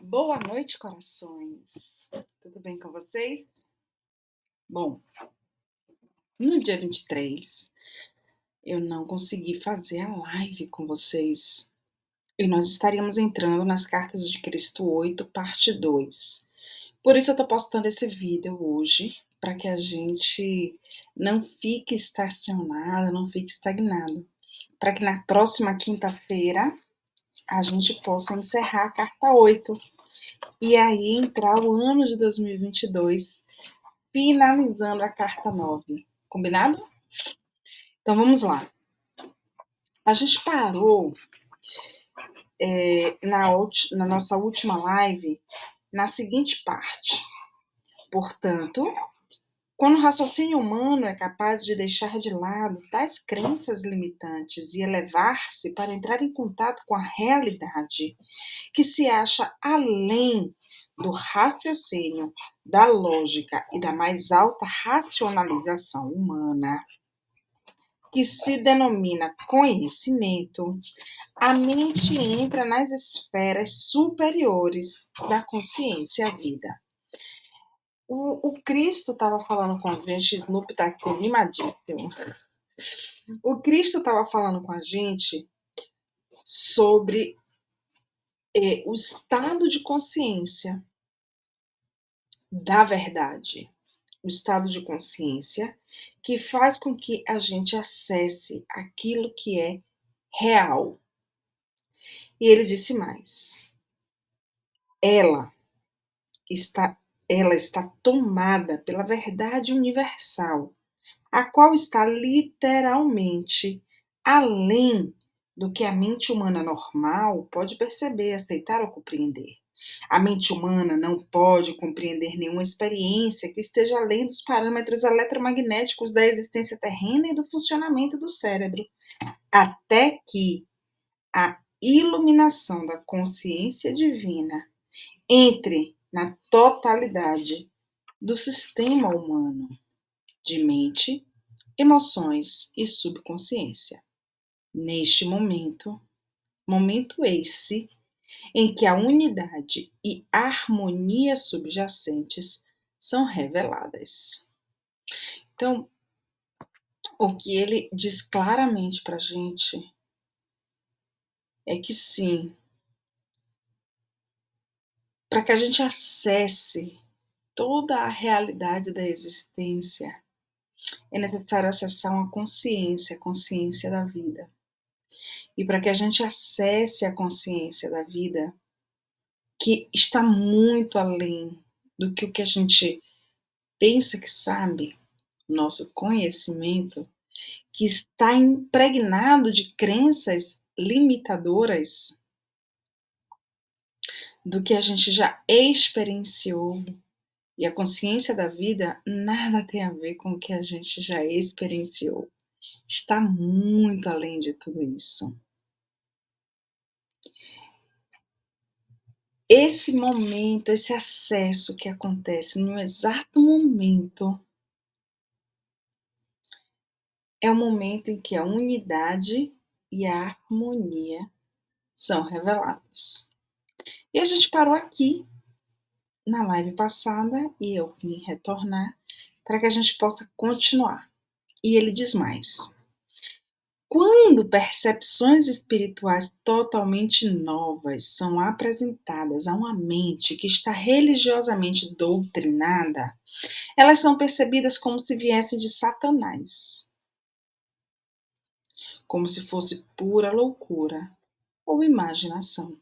Boa noite, corações. Tudo bem com vocês? Bom, no dia 23, eu não consegui fazer a live com vocês e nós estaríamos entrando nas Cartas de Cristo 8, parte 2. Por isso eu tô postando esse vídeo hoje, para que a gente não fique estacionado, não fique estagnado, para que na próxima quinta-feira a gente possa encerrar a carta 8 e aí entrar o ano de 2022 finalizando a carta 9. Combinado? Então vamos lá. A gente parou na nossa última live na seguinte parte. Portanto, quando o raciocínio humano é capaz de deixar de lado tais crenças limitantes e elevar-se para entrar em contato com a realidade que se acha além do raciocínio, da lógica e da mais alta racionalização humana, que se denomina conhecimento, a mente entra nas esferas superiores da consciência à vida. O Cristo estava falando com a gente, Snoop tá aqui animadíssimo. O Cristo estava falando com a gente sobre o estado de consciência da verdade. O estado de consciência que faz com que a gente acesse aquilo que é real. E ele disse mais: ela está, ela está tomada pela verdade universal, a qual está literalmente além do que a mente humana normal pode perceber, aceitar ou compreender. A mente humana não pode compreender nenhuma experiência que esteja além dos parâmetros eletromagnéticos da existência terrena e do funcionamento do cérebro, até que a iluminação da consciência divina entre na totalidade do sistema humano de mente, emoções e subconsciência. Neste momento esse em que a unidade e harmonia subjacentes são reveladas. Então, o que ele diz claramente para a gente é que sim, para que a gente acesse toda a realidade da existência, é necessário acessar a consciência da vida. E para que a gente acesse a consciência da vida, que está muito além do que o que a gente pensa que sabe, nosso conhecimento, que está impregnado de crenças limitadoras do que a gente já experienciou. E a consciência da vida nada tem a ver com o que a gente já experienciou. Está muito além de tudo isso. Esse momento, esse acesso que acontece no exato momento, é o momento em que a unidade e a harmonia são revelados. E a gente parou aqui na live passada e eu vim retornar para que a gente possa continuar. E ele diz mais: quando percepções espirituais totalmente novas são apresentadas a uma mente que está religiosamente doutrinada, elas são percebidas como se viessem de Satanás, como se fosse pura loucura ou imaginação.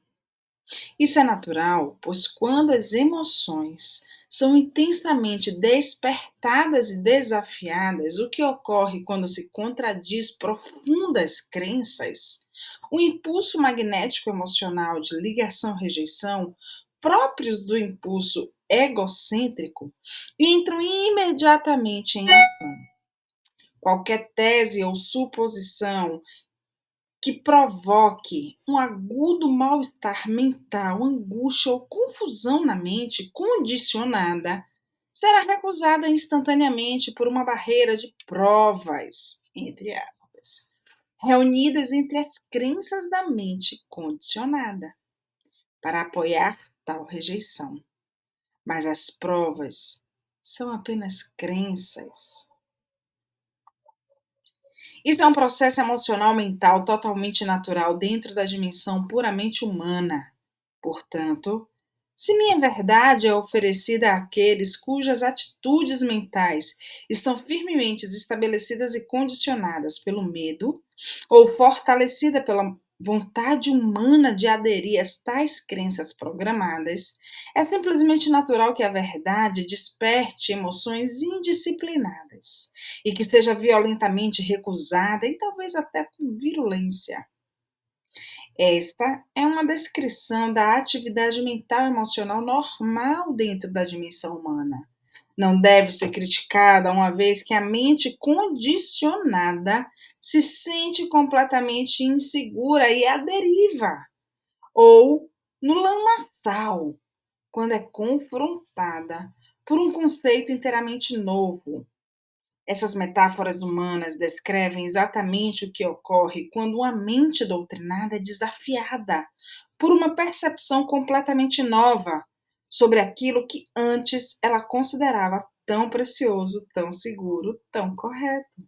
Isso é natural, pois quando as emoções são intensamente despertadas e desafiadas, o que ocorre quando se contradiz profundas crenças, o impulso magnético emocional de ligação-rejeição, próprios do impulso egocêntrico, entram imediatamente em ação. Qualquer tese ou suposição que provoque um agudo mal-estar mental, angústia ou confusão na mente condicionada, será recusada instantaneamente por uma barreira de provas, entre aspas, reunidas entre as crenças da mente condicionada. para apoiar tal rejeição. Mas as provas são apenas crenças. Isso é um processo emocional mental totalmente natural dentro da dimensão puramente humana. Portanto, se minha verdade é oferecida àqueles cujas atitudes mentais estão firmemente estabelecidas e condicionadas pelo medo, ou fortalecida pela vontade humana de aderir às tais crenças programadas, é simplesmente natural que a verdade desperte emoções indisciplinadas e que seja violentamente recusada e talvez até com virulência. Esta é uma descrição da atividade mental e emocional normal dentro da dimensão humana. Não deve ser criticada, uma vez que a mente condicionada se sente completamente insegura e à deriva, ou no lamaçal, quando é confrontada por um conceito inteiramente novo. Essas metáforas humanas descrevem exatamente o que ocorre quando uma mente doutrinada é desafiada por uma percepção completamente nova sobre aquilo que antes ela considerava tão precioso, tão seguro, tão correto.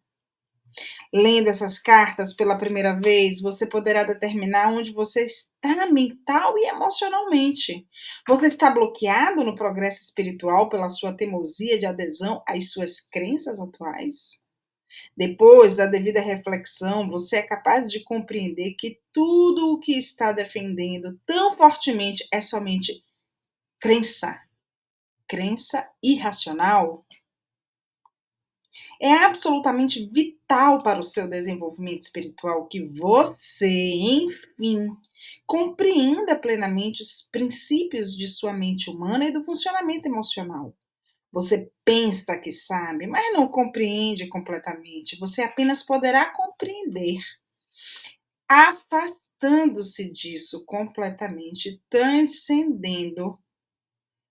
Lendo essas cartas pela primeira vez, você poderá determinar onde você está mental e emocionalmente. Você está bloqueado no progresso espiritual pela sua teimosia de adesão às suas crenças atuais? Depois da devida reflexão, você é capaz de compreender que tudo o que está defendendo tão fortemente é somente crença, crença irracional. É absolutamente vital para o seu desenvolvimento espiritual que você, enfim, compreenda plenamente os princípios de sua mente humana e do funcionamento emocional. Você pensa que sabe, mas não compreende completamente. Você apenas poderá compreender afastando-se disso completamente, transcendendo,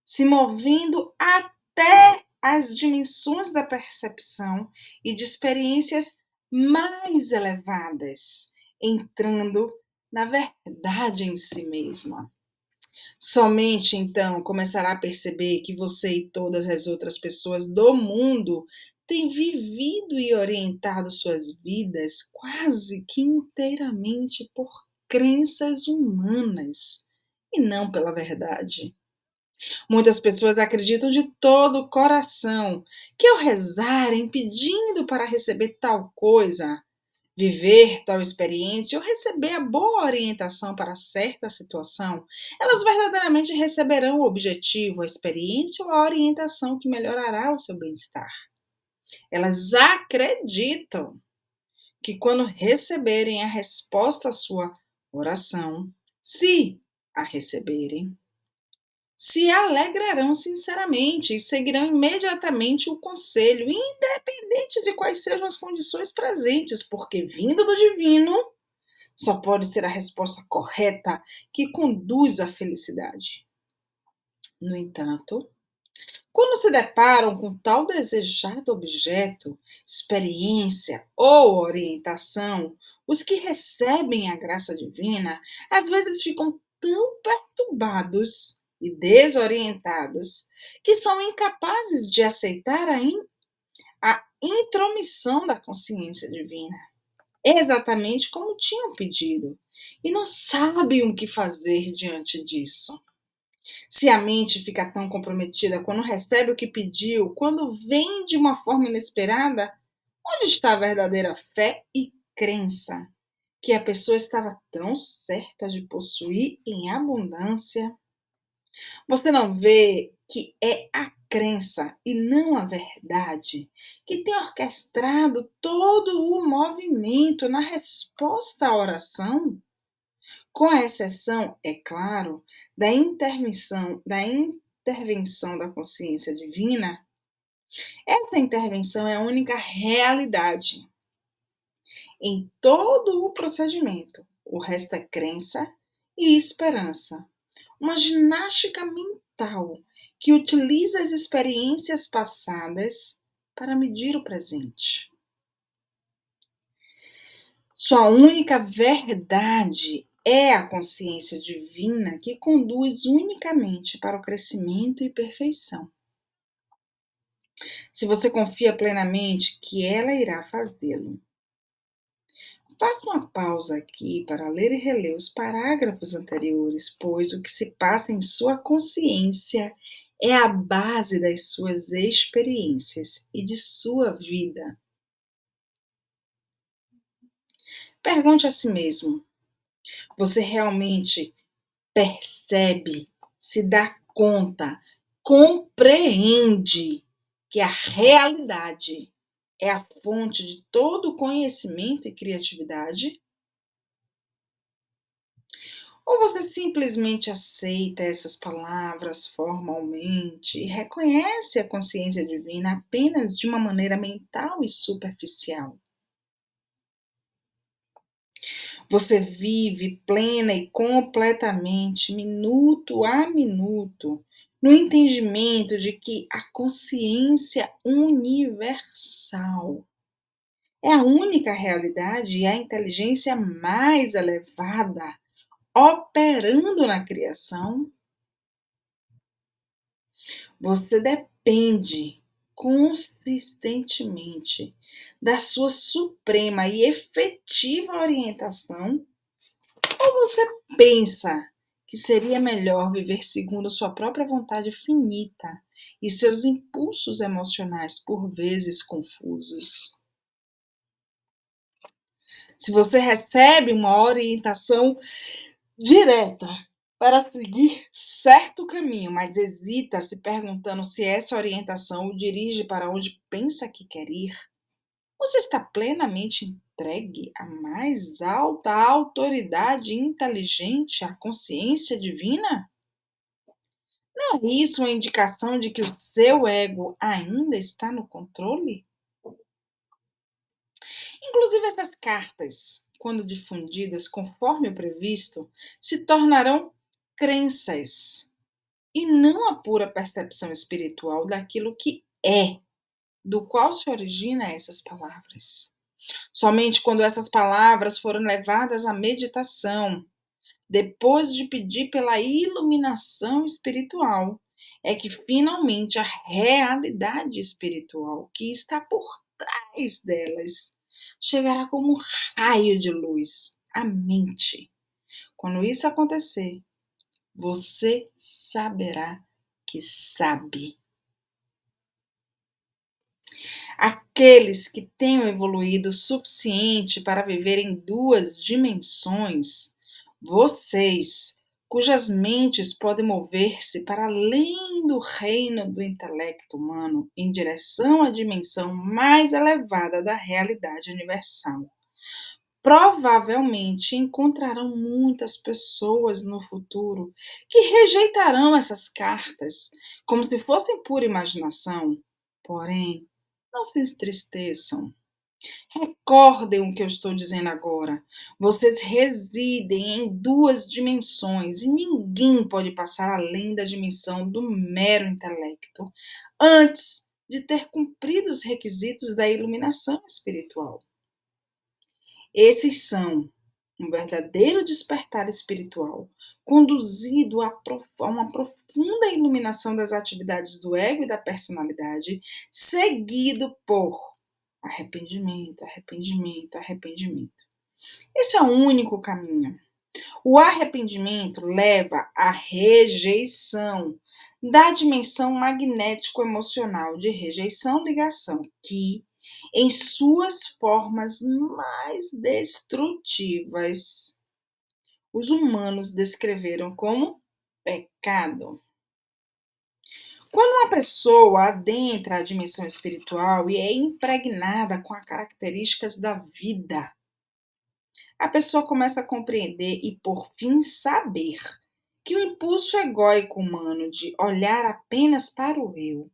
se movendo até as dimensões da percepção e de experiências mais elevadas, entrando na verdade em si mesma. Somente então começará a perceber que você e todas as outras pessoas do mundo têm vivido e orientado suas vidas quase que inteiramente por crenças humanas e não pela verdade. Muitas pessoas acreditam de todo o coração que ao rezarem pedindo para receber tal coisa, viver tal experiência ou receber a boa orientação para certa situação, elas verdadeiramente receberão o objetivo, a experiência ou a orientação que melhorará o seu bem-estar. Elas acreditam que quando receberem a resposta à sua oração, se a receberem, se alegrarão sinceramente e seguirão imediatamente o conselho, independente de quais sejam as condições presentes, porque vindo do divino, só pode ser a resposta correta que conduz à felicidade. No entanto, quando se deparam com tal desejado objeto, experiência ou orientação, os que recebem a graça divina às vezes ficam tão perturbados e desorientados que são incapazes de aceitar a intromissão da consciência divina, exatamente como tinham pedido, e não sabem o que fazer diante disso. Se a mente fica tão comprometida quando recebe o que pediu, quando vem de uma forma inesperada, onde está a verdadeira fé e crença que a pessoa estava tão certa de possuir em abundância? Você não vê que é a crença e não a verdade que tem orquestrado todo o movimento na resposta à oração? Com a exceção, é claro, da intervenção da consciência divina, essa intervenção é a única realidade em todo o procedimento. O resto é crença e esperança. Uma ginástica mental que utiliza as experiências passadas para medir o presente. Sua única verdade É a consciência divina que conduz unicamente para o crescimento e perfeição. Se você confia plenamente que ela irá fazê-lo. Faça uma pausa aqui para ler e reler os parágrafos anteriores, pois o que se passa em sua consciência é a base das suas experiências e de sua vida. Pergunte a si mesmo: você realmente percebe, se dá conta, compreende que a realidade é a fonte de todo conhecimento e criatividade? Ou você simplesmente aceita essas palavras formalmente e reconhece a consciência divina apenas de uma maneira mental e superficial? Você vive plena e completamente, minuto a minuto, no entendimento de que a consciência universal é a única realidade e a inteligência mais elevada operando na criação? Você depende consistentemente da sua suprema e efetiva orientação, ou você pensa que seria melhor viver segundo sua própria vontade finita e seus impulsos emocionais por vezes confusos? Se você recebe uma orientação direta para seguir certo caminho, mas hesita se perguntando se essa orientação o dirige para onde pensa que quer ir, você está plenamente entregue à mais alta autoridade inteligente, à consciência divina? Não é isso uma indicação de que o seu ego ainda está no controle? Inclusive, essas cartas, quando difundidas conforme o previsto, se tornarão crenças e não a pura percepção espiritual daquilo que é, do qual se origina essas palavras. Somente quando essas palavras foram levadas à meditação, depois de pedir pela iluminação espiritual, é que finalmente a realidade espiritual que está por trás delas chegará como um raio de luz à mente. Quando isso acontecer, você saberá que sabe. Aqueles que tenham evoluído o suficiente para viver em duas dimensões, vocês, cujas mentes podem mover-se para além do reino do intelecto humano em direção à dimensão mais elevada da realidade universal. Provavelmente encontrarão muitas pessoas no futuro que rejeitarão essas cartas como se fossem pura imaginação. Porém, não se entristeçam. Recordem o que eu estou dizendo agora. Vocês residem em duas dimensões e ninguém pode passar além da dimensão do mero intelecto antes de ter cumprido os requisitos da iluminação espiritual. Esses são um verdadeiro despertar espiritual, conduzido a uma profunda iluminação das atividades do ego e da personalidade, seguido por arrependimento, arrependimento, arrependimento. Esse é o único caminho. O arrependimento leva à rejeição da dimensão magnético-emocional de rejeição-ligação, que, em suas formas mais destrutivas, os humanos descreveram como pecado. Quando uma pessoa adentra a dimensão espiritual e é impregnada com as características da vida, a pessoa começa a compreender e, por fim, saber que o impulso egóico humano de olhar apenas para o eu,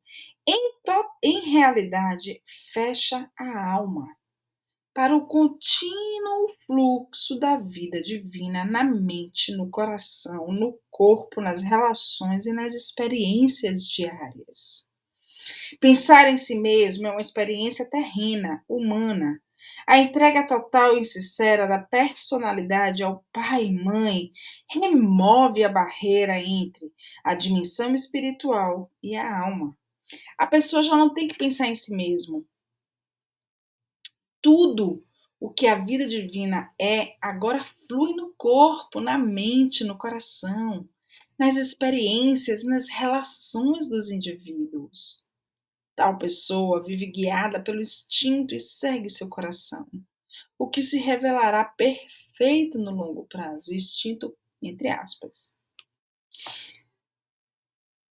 em realidade, fecha a alma para o contínuo fluxo da vida divina na mente, no coração, no corpo, nas relações e nas experiências diárias. Pensar em si mesmo é uma experiência terrena, humana. A entrega total e sincera da personalidade ao pai e mãe remove a barreira entre a dimensão espiritual e a alma. A pessoa já não tem que pensar em si mesmo. Tudo o que a vida divina é agora flui no corpo, na mente, no coração, nas experiências, nas relações dos indivíduos. Tal pessoa vive guiada pelo instinto e segue seu coração, o que se revelará perfeito no longo prazo, instinto entre aspas.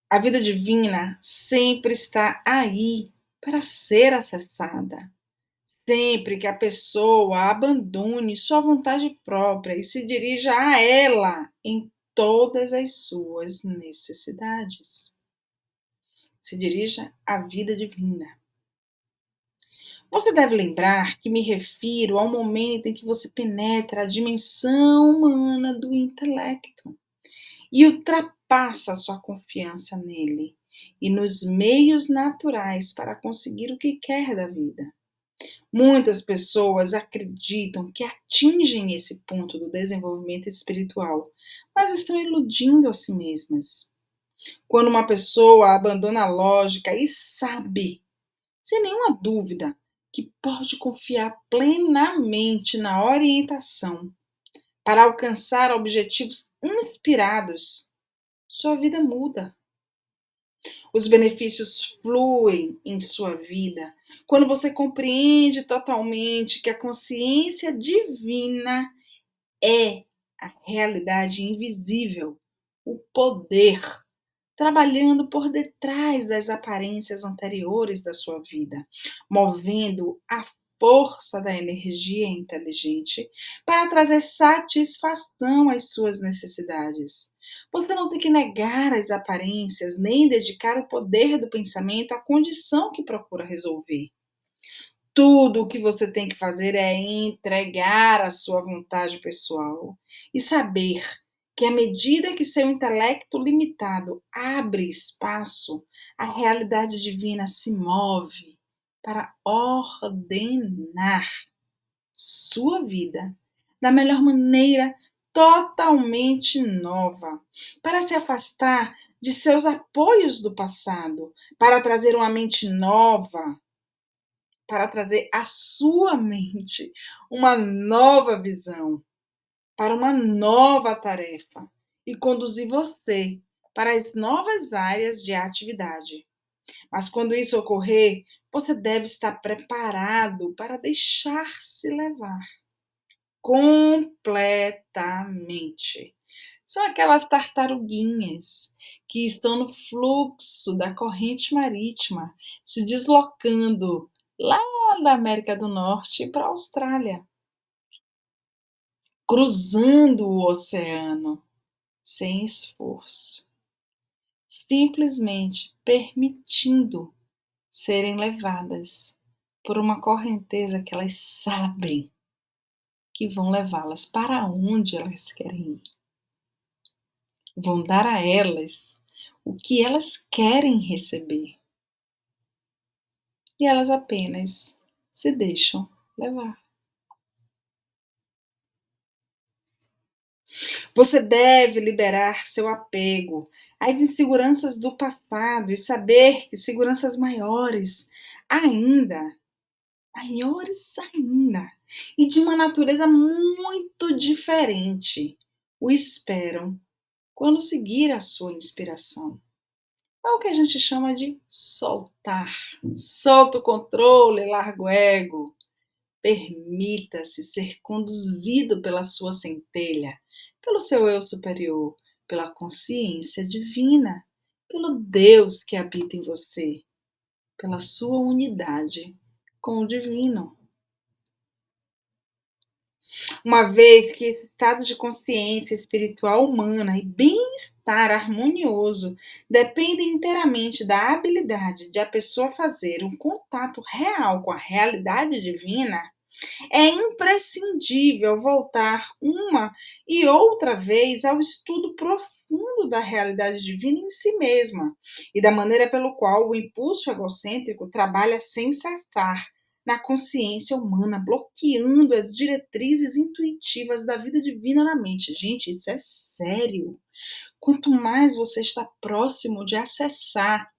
A vida divina sempre está aí para ser acessada. Sempre que a pessoa abandone sua vontade própria e se dirija a ela em todas as suas necessidades. Se dirija à vida divina. Você deve lembrar que me refiro ao momento em que você penetra a dimensão humana do intelecto e ultrapassa sua confiança nele e nos meios naturais para conseguir o que quer da vida. Muitas pessoas acreditam que atingem esse ponto do desenvolvimento espiritual, mas estão iludindo a si mesmas. Quando uma pessoa abandona a lógica e sabe, sem nenhuma dúvida, que pode confiar plenamente na orientação para alcançar objetivos inspirados, sua vida muda. Os benefícios fluem em sua vida quando você compreende totalmente que a consciência divina é a realidade invisível, o poder, trabalhando por detrás das aparências anteriores da sua vida, movendo a força da energia inteligente para trazer satisfação às suas necessidades. Você não tem que negar as aparências, nem dedicar o poder do pensamento à condição que procura resolver. Tudo o que você tem que fazer é entregar a sua vontade pessoal e saber que, à medida que seu intelecto limitado abre espaço, a realidade divina se move para ordenar sua vida da melhor maneira, totalmente nova, para se afastar de seus apoios do passado, para trazer uma mente nova, para trazer à sua mente uma nova visão, para uma nova tarefa e conduzir você para as novas áreas de atividade. Mas quando isso ocorrer, você deve estar preparado para deixar-se levar completamente. São aquelas tartaruguinhas que estão no fluxo da corrente marítima, se deslocando lá da América do Norte para a Austrália, cruzando o oceano sem esforço, simplesmente permitindo serem levadas por uma correnteza que elas sabem que vão levá-las para onde elas querem ir. Vão dar a elas o que elas querem receber. E elas apenas se deixam levar. Você deve liberar seu apego às inseguranças do passado e saber que seguranças ainda, maiores ainda, e de uma natureza muito diferente, o esperam quando seguir a sua inspiração. É o que a gente chama de soltar. Solta o controle, larga o ego. Permita-se ser conduzido pela sua centelha, pelo seu eu superior, pela consciência divina, pelo Deus que habita em você, pela sua unidade com o divino. Uma vez que esse estado de consciência espiritual humana e bem-estar harmonioso depende inteiramente da habilidade de a pessoa fazer um contato real com a realidade divina, é imprescindível voltar uma e outra vez ao estudo profundo da realidade divina em si mesma e da maneira pelo qual o impulso egocêntrico trabalha sem cessar na consciência humana, bloqueando as diretrizes intuitivas da vida divina na mente. Gente, isso é sério. Quanto mais você está próximo de acessar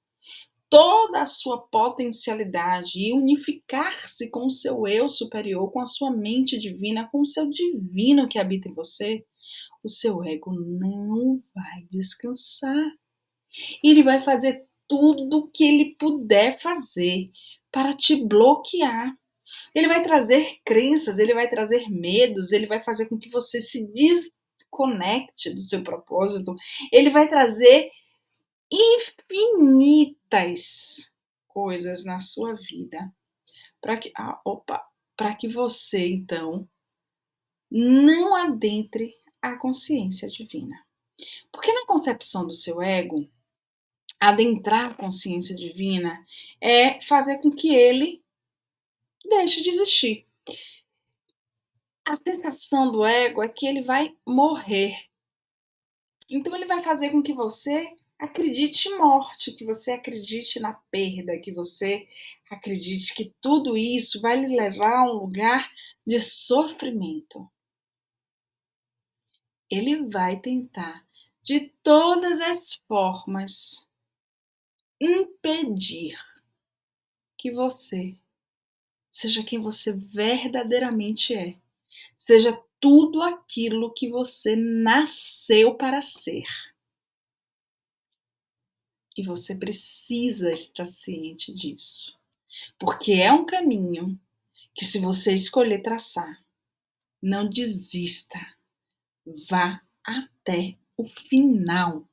toda a sua potencialidade e unificar-se com o seu eu superior, com a sua mente divina, com o seu divino que habita em você, o seu ego não vai descansar. Ele vai fazer tudo o que ele puder fazer para te bloquear. Ele vai trazer crenças, ele vai trazer medos, ele vai fazer com que você se desconecte do seu propósito, ele vai trazer infinitas coisas na sua vida para que você então não adentre a consciência divina. Porque na concepção do seu ego, adentrar a consciência divina é fazer com que ele deixe de existir. A sensação do ego é que ele vai morrer. Então ele vai fazer com que você acredite em morte, que você acredite na perda, que você acredite que tudo isso vai lhe levar a um lugar de sofrimento. Ele vai tentar, de todas as formas, impedir que você seja quem você verdadeiramente é. Seja tudo aquilo que você nasceu para ser. E você precisa estar ciente disso. Porque é um caminho que, se você escolher traçar, não desista. Vá até o final.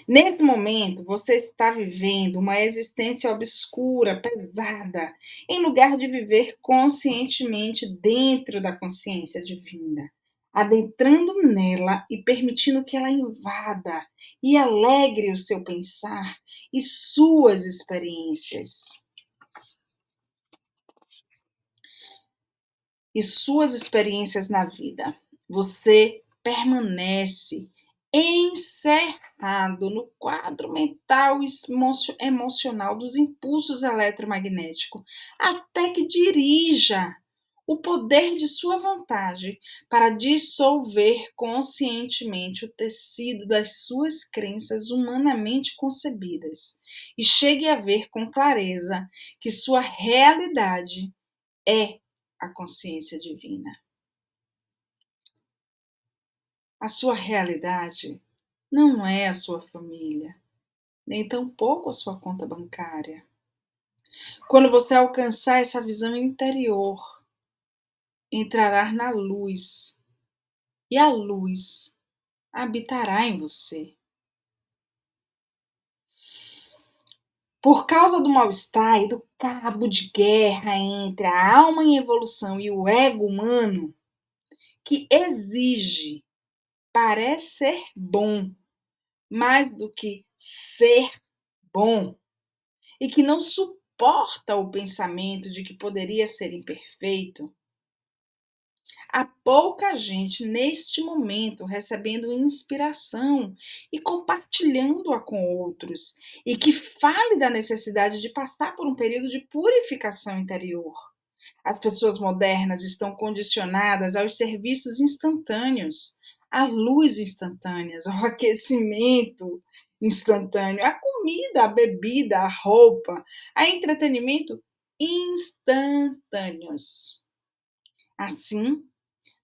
Nesse momento, você está vivendo uma existência obscura, pesada, em lugar de viver conscientemente dentro da consciência divina, adentrando nela e permitindo que ela invada e alegre o seu pensar e suas experiências. E suas experiências na vida. Você permanece encerrado no quadro mental e emocional dos impulsos eletromagnéticos, até que dirija o poder de sua vontade para dissolver conscientemente o tecido das suas crenças humanamente concebidas e chegue a ver com clareza que sua realidade é a consciência divina. A sua realidade não é a sua família, nem tampouco a sua conta bancária. Quando você alcançar essa visão interior, entrará na luz, e a luz habitará em você. Por causa do mal-estar e do cabo de guerra entre a alma em evolução e o ego humano, que exige parecer bom mais do que ser bom, e que não suporta o pensamento de que poderia ser imperfeito, há pouca gente neste momento recebendo inspiração e compartilhando-a com outros, e que fale da necessidade de passar por um período de purificação interior. As pessoas modernas estão condicionadas aos serviços instantâneos, à luz instantânea, ao aquecimento instantâneo, à comida, à bebida, à roupa, a entretenimento instantâneos. Assim,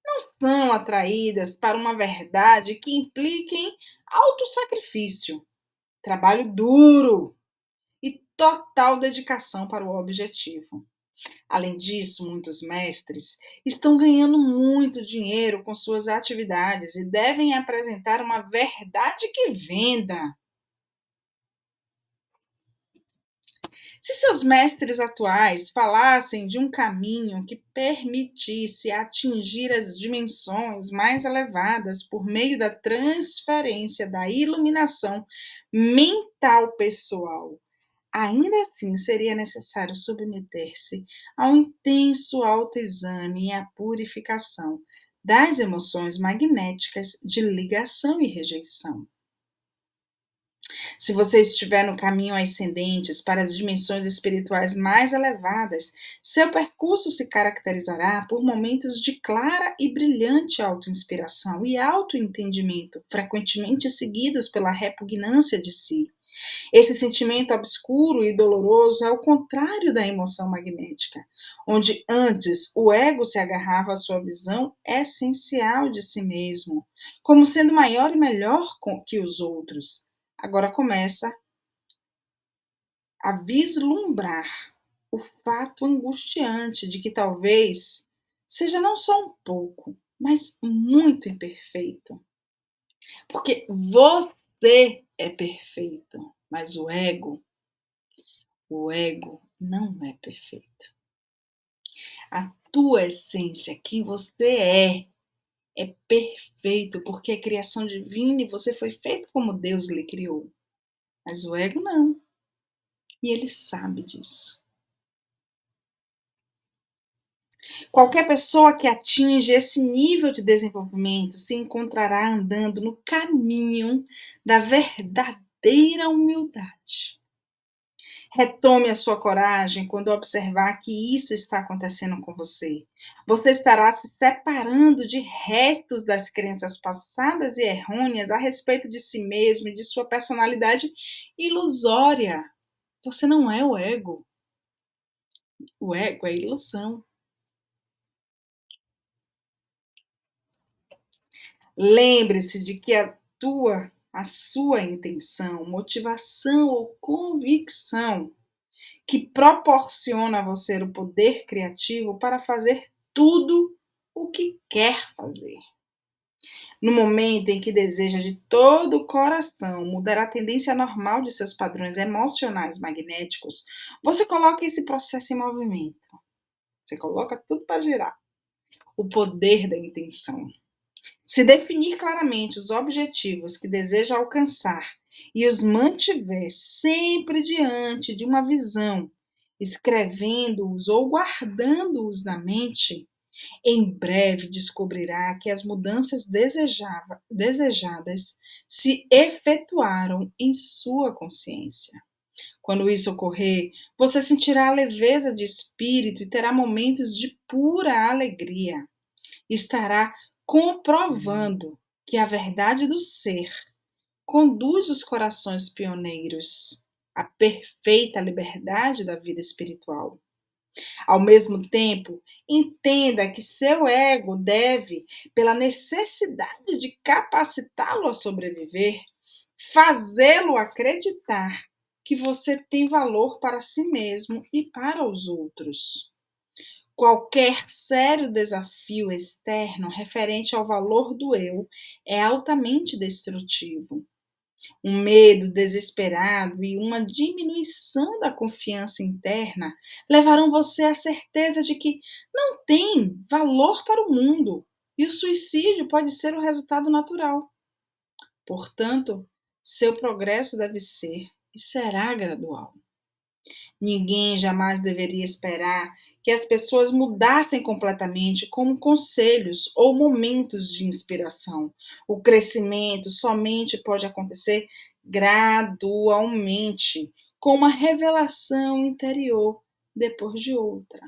não são atraídas para uma verdade que implique em autossacrifício, trabalho duro e total dedicação para o objetivo. Além disso, muitos mestres estão ganhando muito dinheiro com suas atividades e devem apresentar uma verdade que venda. Se seus mestres atuais falassem de um caminho que permitisse atingir as dimensões mais elevadas por meio da transferência da iluminação mental pessoal, ainda assim seria necessário submeter-se ao intenso autoexame e à purificação das emoções magnéticas de ligação e rejeição. Se você estiver no caminho ascendentes para as dimensões espirituais mais elevadas, seu percurso se caracterizará por momentos de clara e brilhante autoinspiração e autoentendimento, frequentemente seguidos pela repugnância de si. Esse sentimento obscuro e doloroso é o contrário da emoção magnética, onde antes o ego se agarrava à sua visão essencial de si mesmo, como sendo maior e melhor que os outros. Agora começa a vislumbrar o fato angustiante de que talvez seja não só um pouco, mas muito imperfeito. Porque você é perfeito, mas o ego não é perfeito. A tua essência, quem você é perfeito, porque é criação divina e você foi feito como Deus lhe criou. Mas o ego não. E ele sabe disso. Qualquer pessoa que atinge esse nível de desenvolvimento se encontrará andando no caminho da verdadeira humildade. Retome a sua coragem quando observar que isso está acontecendo com você. Você estará se separando de restos das crenças passadas e errôneas a respeito de si mesmo e de sua personalidade ilusória. Você não é o ego. O ego é ilusão. Lembre-se de que a sua intenção, motivação ou convicção que proporciona a você o poder criativo para fazer tudo o que quer fazer. No momento em que deseja de todo o coração mudar a tendência normal de seus padrões emocionais magnéticos, você coloca esse processo em movimento. Você coloca tudo para girar. O poder da intenção. Se definir claramente os objetivos que deseja alcançar e os mantiver sempre diante de uma visão, escrevendo-os ou guardando-os na mente, em breve descobrirá que as mudanças desejadas se efetuaram em sua consciência. Quando isso ocorrer, você sentirá a leveza de espírito e terá momentos de pura alegria. Estará comprovando que a verdade do ser conduz os corações pioneiros à perfeita liberdade da vida espiritual. Ao mesmo tempo, entenda que seu ego deve, pela necessidade de capacitá-lo a sobreviver, fazê-lo acreditar que você tem valor para si mesmo e para os outros. Qualquer sério desafio externo referente ao valor do eu é altamente destrutivo. Um medo desesperado e uma diminuição da confiança interna levarão você à certeza de que não tem valor para o mundo e o suicídio pode ser o resultado natural. Portanto, seu progresso deve ser e será gradual. Ninguém jamais deveria esperar que as pessoas mudassem completamente como conselhos ou momentos de inspiração. O crescimento somente pode acontecer gradualmente, com uma revelação interior depois de outra.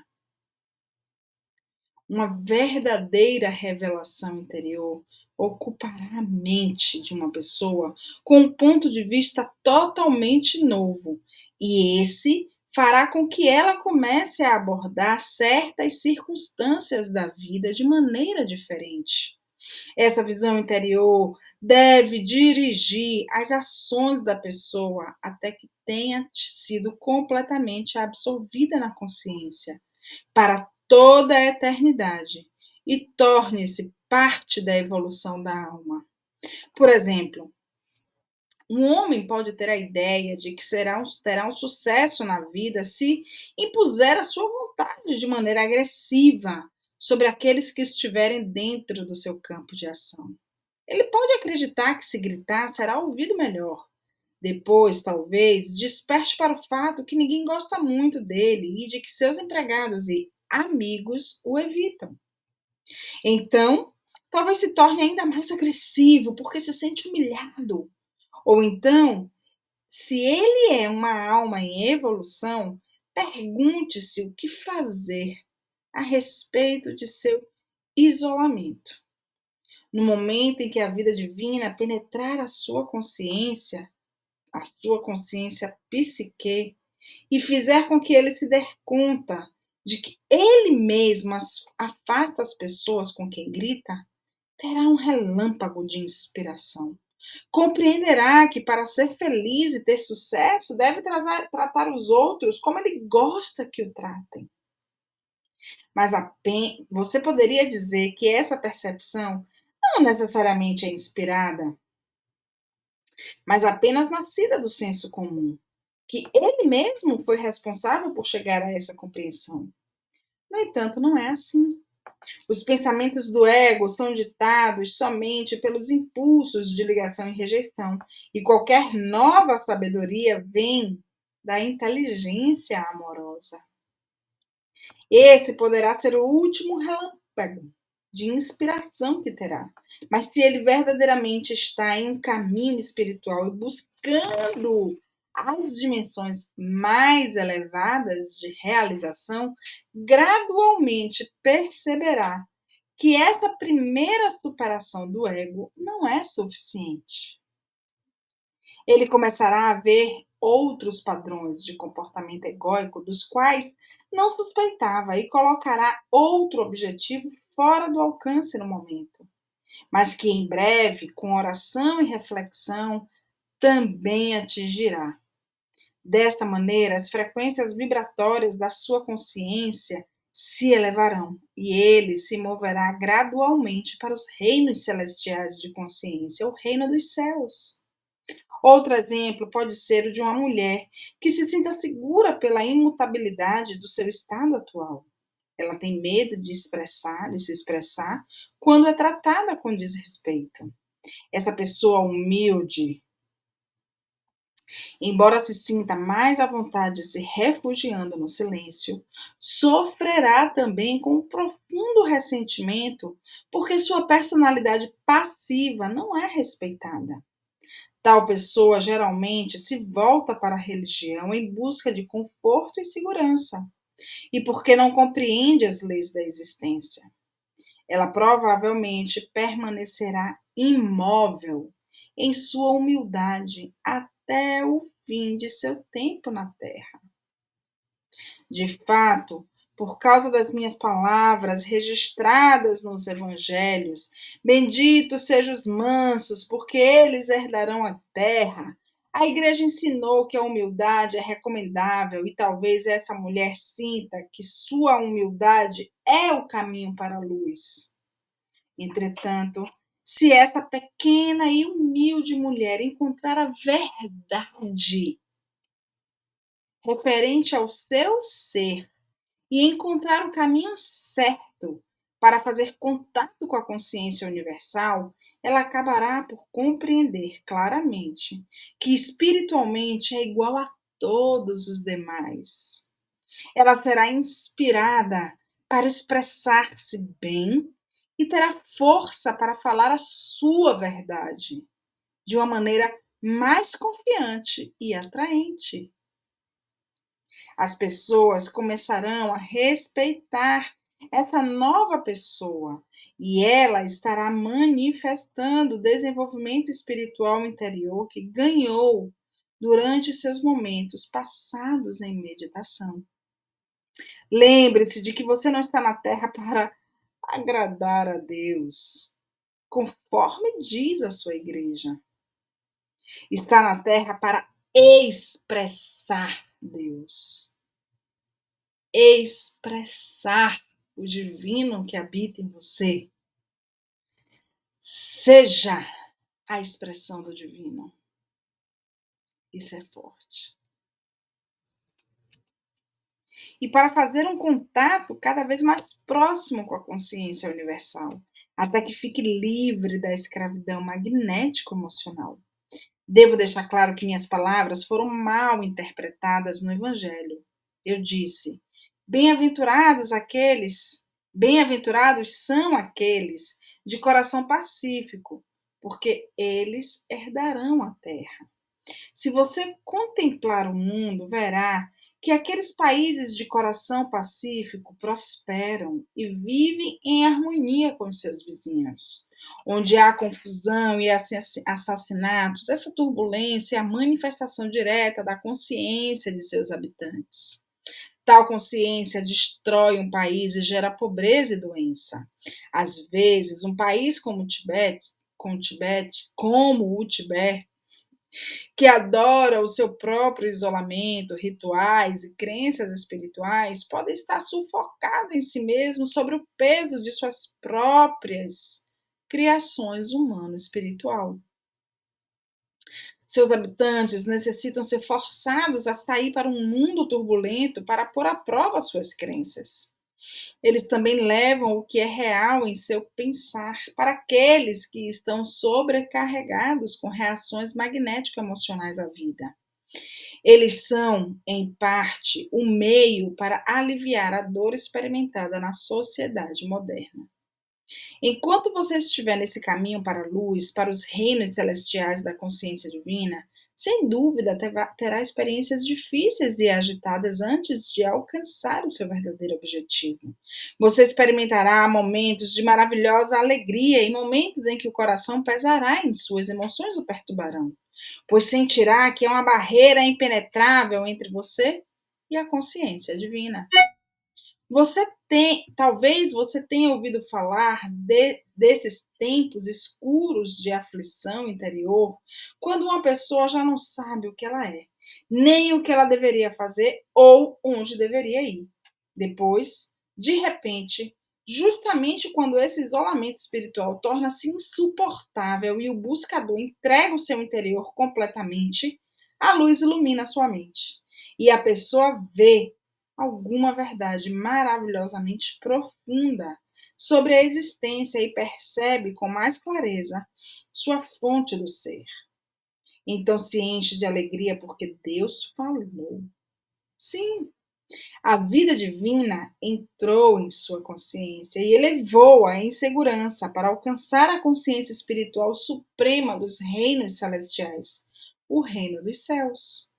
Uma verdadeira revelação interior ocupará a mente de uma pessoa com um ponto de vista totalmente novo, e esse fará com que ela comece a abordar certas circunstâncias da vida de maneira diferente. Essa visão interior deve dirigir as ações da pessoa até que tenha sido completamente absorvida na consciência para toda a eternidade e torne-se parte da evolução da alma. Por exemplo, um homem pode ter a ideia de que terá um sucesso na vida se impuser a sua vontade de maneira agressiva sobre aqueles que estiverem dentro do seu campo de ação. Ele pode acreditar que se gritar será ouvido melhor. Depois, talvez, desperte para o fato que ninguém gosta muito dele e de que seus empregados e amigos o evitam. Então, talvez se torne ainda mais agressivo porque se sente humilhado. Ou então, Se ele é uma alma em evolução, pergunte-se o que fazer a respeito de seu isolamento. No momento em que a vida divina penetrar a sua consciência psique, e fizer com que ele se dê conta de que ele mesmo afasta as pessoas com quem grita, terá um relâmpago de inspiração. Compreenderá que para ser feliz e ter sucesso deve tratar os outros como ele gosta que o tratem. Mas você poderia dizer que essa percepção não necessariamente é inspirada, mas apenas nascida do senso comum, que ele mesmo foi responsável por chegar a essa compreensão. No entanto, não é assim. Os pensamentos do ego são ditados somente pelos impulsos de ligação e rejeição, e qualquer nova sabedoria vem da inteligência amorosa. Esse poderá ser o último relâmpago de inspiração que terá. Mas se ele verdadeiramente está em um caminho espiritual e buscando as dimensões mais elevadas de realização, gradualmente perceberá que essa primeira superação do ego não é suficiente. Ele começará a ver outros padrões de comportamento egóico dos quais não suspeitava e colocará outro objetivo fora do alcance no momento, mas que em breve, com oração e reflexão, também atingirá. Desta maneira, as frequências vibratórias da sua consciência se elevarão e ele se moverá gradualmente para os reinos celestiais de consciência, o reino dos céus. Outro exemplo pode ser o de uma mulher que se sinta segura pela imutabilidade do seu estado atual. Ela tem medo de se expressar, quando é tratada com desrespeito. Essa pessoa humilde, embora se sinta mais à vontade se refugiando no silêncio, sofrerá também com um profundo ressentimento, porque sua personalidade passiva não é respeitada. Tal pessoa geralmente se volta para a religião em busca de conforto e segurança, e porque não compreende as leis da existência. Ela provavelmente permanecerá imóvel em sua humildade até o fim de seu tempo na Terra. De fato, por causa das minhas palavras registradas nos evangelhos, benditos sejam os mansos, porque eles herdarão a terra. A igreja ensinou que a humildade é recomendável e talvez essa mulher sinta que sua humildade é o caminho para a luz. Entretanto, se essa pequena e humilde mulher encontrar a verdade referente ao seu ser e encontrar o caminho certo para fazer contato com a consciência universal, ela acabará por compreender claramente que espiritualmente é igual a todos os demais. Ela será inspirada para expressar-se bem e terá força para falar a sua verdade de uma maneira mais confiante e atraente. As pessoas começarão a respeitar essa nova pessoa e ela estará manifestando o desenvolvimento espiritual interior que ganhou durante seus momentos passados em meditação. Lembre-se de que você não está na Terra para agradar a Deus, conforme diz a sua igreja. Está na Terra para expressar Deus. Expressar o divino que habita em você. Seja a expressão do divino. Isso é forte. E para fazer um contato cada vez mais próximo com a consciência universal, até que fique livre da escravidão magnético-emocional. Devo deixar claro que minhas palavras foram mal interpretadas no Evangelho. Eu disse: bem-aventurados são aqueles de coração pacífico, porque eles herdarão a terra. Se você contemplar o mundo, verá que aqueles países de coração pacífico prosperam e vivem em harmonia com os seus vizinhos. Onde há confusão e assassinatos, essa turbulência é a manifestação direta da consciência de seus habitantes. Tal consciência destrói um país e gera pobreza e doença. Às vezes, um país como o Tibete, que adora o seu próprio isolamento, rituais e crenças espirituais, pode estar sufocado em si mesmo sobre o peso de suas próprias criações humano-espiritual. Seus habitantes necessitam ser forçados a sair para um mundo turbulento para pôr à prova suas crenças. Eles também levam o que é real em seu pensar para aqueles que estão sobrecarregados com reações magnético-emocionais à vida. Eles são, em parte, o meio para aliviar a dor experimentada na sociedade moderna. Enquanto você estiver nesse caminho para a luz, para os reinos celestiais da consciência divina, sem dúvida terá experiências difíceis e agitadas antes de alcançar o seu verdadeiro objetivo. Você experimentará momentos de maravilhosa alegria e momentos em que o coração pesará e suas emoções o perturbarão, pois sentirá que há uma barreira impenetrável entre você e a consciência divina. Talvez você tenha ouvido falar desses tempos escuros de aflição interior, quando uma pessoa já não sabe o que ela é, nem o que ela deveria fazer ou onde deveria ir. Depois, de repente, justamente quando esse isolamento espiritual torna-se insuportável e o buscador entrega o seu interior completamente, a luz ilumina a sua mente. E a pessoa vê alguma verdade maravilhosamente profunda sobre a existência e percebe com mais clareza sua fonte do ser. Então se enche de alegria porque Deus falou. Sim, a vida divina entrou em sua consciência e elevou-a em segurança para alcançar a consciência espiritual suprema dos reinos celestiais, o reino dos céus.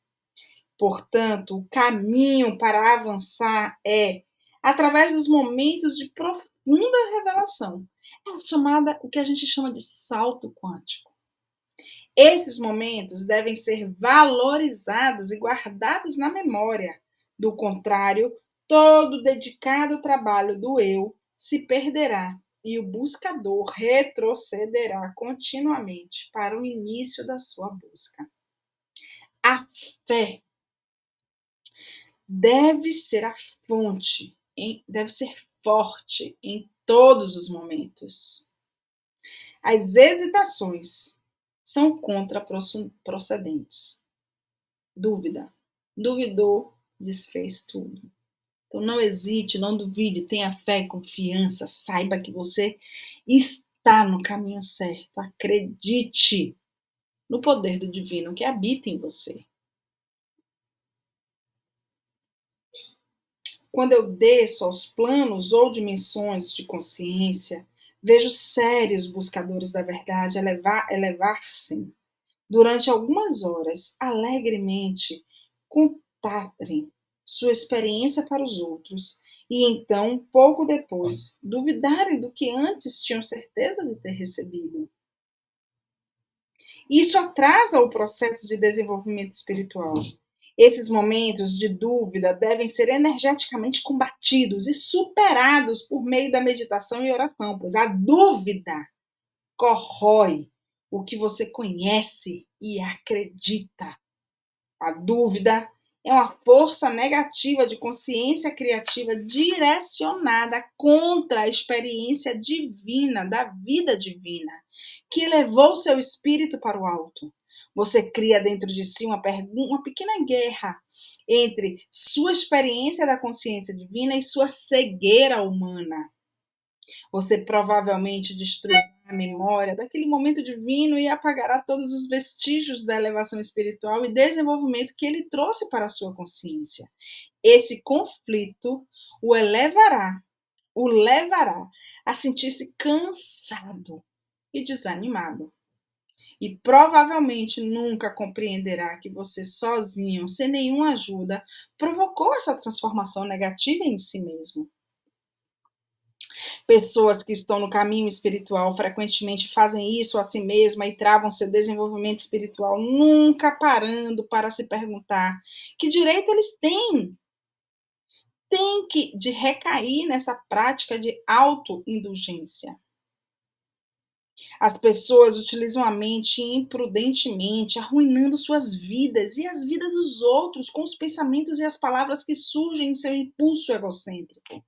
Portanto, o caminho para avançar é através dos momentos de profunda revelação. É o que a gente chama de salto quântico. Esses momentos devem ser valorizados e guardados na memória. Do contrário, todo o dedicado trabalho do eu se perderá e o buscador retrocederá continuamente para o início da sua busca. A fé deve ser a fonte, deve ser forte em todos os momentos. As hesitações são contraprocedentes. Dúvida. Duvidou, desfez tudo. Então não hesite, não duvide, tenha fé e confiança, saiba que você está no caminho certo. Acredite no poder do divino que habita em você. Quando eu desço aos planos ou dimensões de consciência, vejo sérios buscadores da verdade elevar-se durante algumas horas, alegremente contarem sua experiência para os outros e então, pouco depois, duvidarem do que antes tinham certeza de ter recebido. Isso atrasa o processo de desenvolvimento espiritual. Esses momentos de dúvida devem ser energeticamente combatidos e superados por meio da meditação e oração, pois a dúvida corrói o que você conhece e acredita. A dúvida é uma força negativa de consciência criativa direcionada contra a experiência divina, da vida divina, que elevou seu espírito para o alto. Você cria dentro de si uma pequena guerra entre sua experiência da consciência divina e sua cegueira humana. Você provavelmente destruirá a memória daquele momento divino e apagará todos os vestígios da elevação espiritual e desenvolvimento que ele trouxe para a sua consciência. Esse conflito o levará a sentir-se cansado e desanimado. E provavelmente nunca compreenderá que você sozinho, sem nenhuma ajuda, provocou essa transformação negativa em si mesmo. Pessoas que estão no caminho espiritual frequentemente fazem isso a si mesma e travam seu desenvolvimento espiritual, nunca parando para se perguntar que direito eles têm. Tem que de recair nessa prática de autoindulgência. As pessoas utilizam a mente imprudentemente, arruinando suas vidas e as vidas dos outros com os pensamentos e as palavras que surgem em seu impulso egocêntrico.